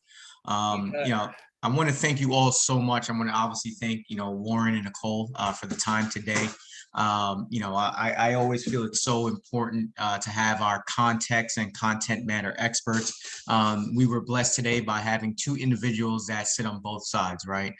I want to thank you all so much. I'm going to obviously thank, Warren and Nicole for the time today. I always feel it's so important to have our context and content matter experts. We were blessed today by having two individuals that sit on both sides, right?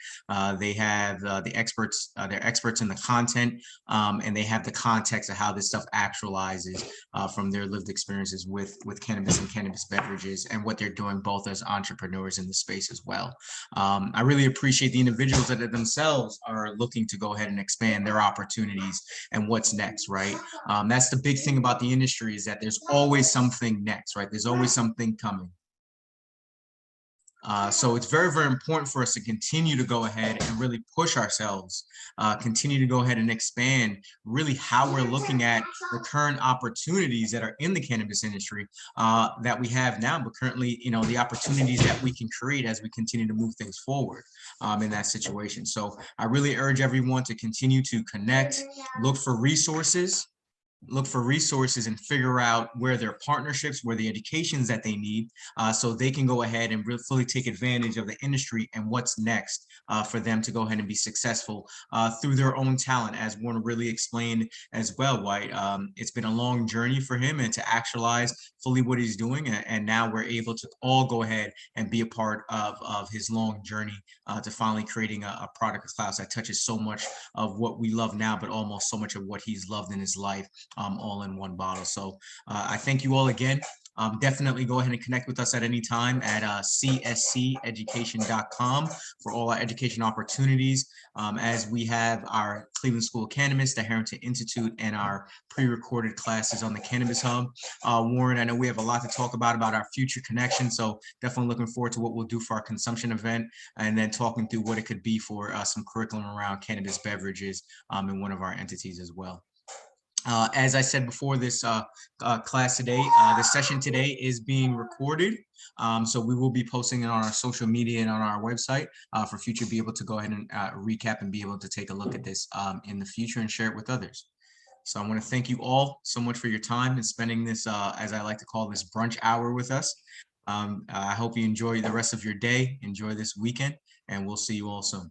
They have the experts, they're experts in the content, and they have the context of how this stuff actualizes from their lived experiences with cannabis and cannabis beverages, and what they're doing both as entrepreneurs in the space as well. I really appreciate the individuals that themselves are looking to go ahead and expand their opportunities and what's next, right? That's the big thing about the industry, is that there's always something next, right? There's always something coming. So it's very, very important for us to continue to go ahead and really push ourselves, continue to go ahead and expand really how we're looking at the current opportunities that are in the cannabis industry that we have now, but currently, the opportunities that we can create as we continue to move things forward in that situation. So I really urge everyone to continue to connect, look for resources, and figure out where their partnerships, where the educations that they need, so they can go ahead and really fully take advantage of the industry and what's next for them to go ahead and be successful through their own talent, as Warren really explained as well, right? It's been a long journey for him, and to actualize fully what he's doing, and now we're able to all go ahead and be a part of his long journey to finally creating a product of Klaus that touches so much of what we love now, but almost so much of what he's loved in his life, all in one bottle. So I thank you all again. Definitely go ahead and connect with us at any time at csceducation.com for all our education opportunities, as we have our Cleveland School of Cannabis, the Harrington Institute, and our pre-recorded classes on the Cannabis Hub. Warren, I know we have a lot to talk about our future connection, so definitely looking forward to what we'll do for our consumption event, and then talking through what it could be for some curriculum around cannabis beverages in one of our entities as well. As I said before, this class today, the session today is being recorded. So we will be posting it on our social media and on our website for future, be able to go ahead and recap and be able to take a look at this in the future and share it with others. So I want to thank you all so much for your time and spending this, as I like to call this, brunch hour with us. I hope you enjoy the rest of your day, enjoy this weekend, and we'll see you all soon.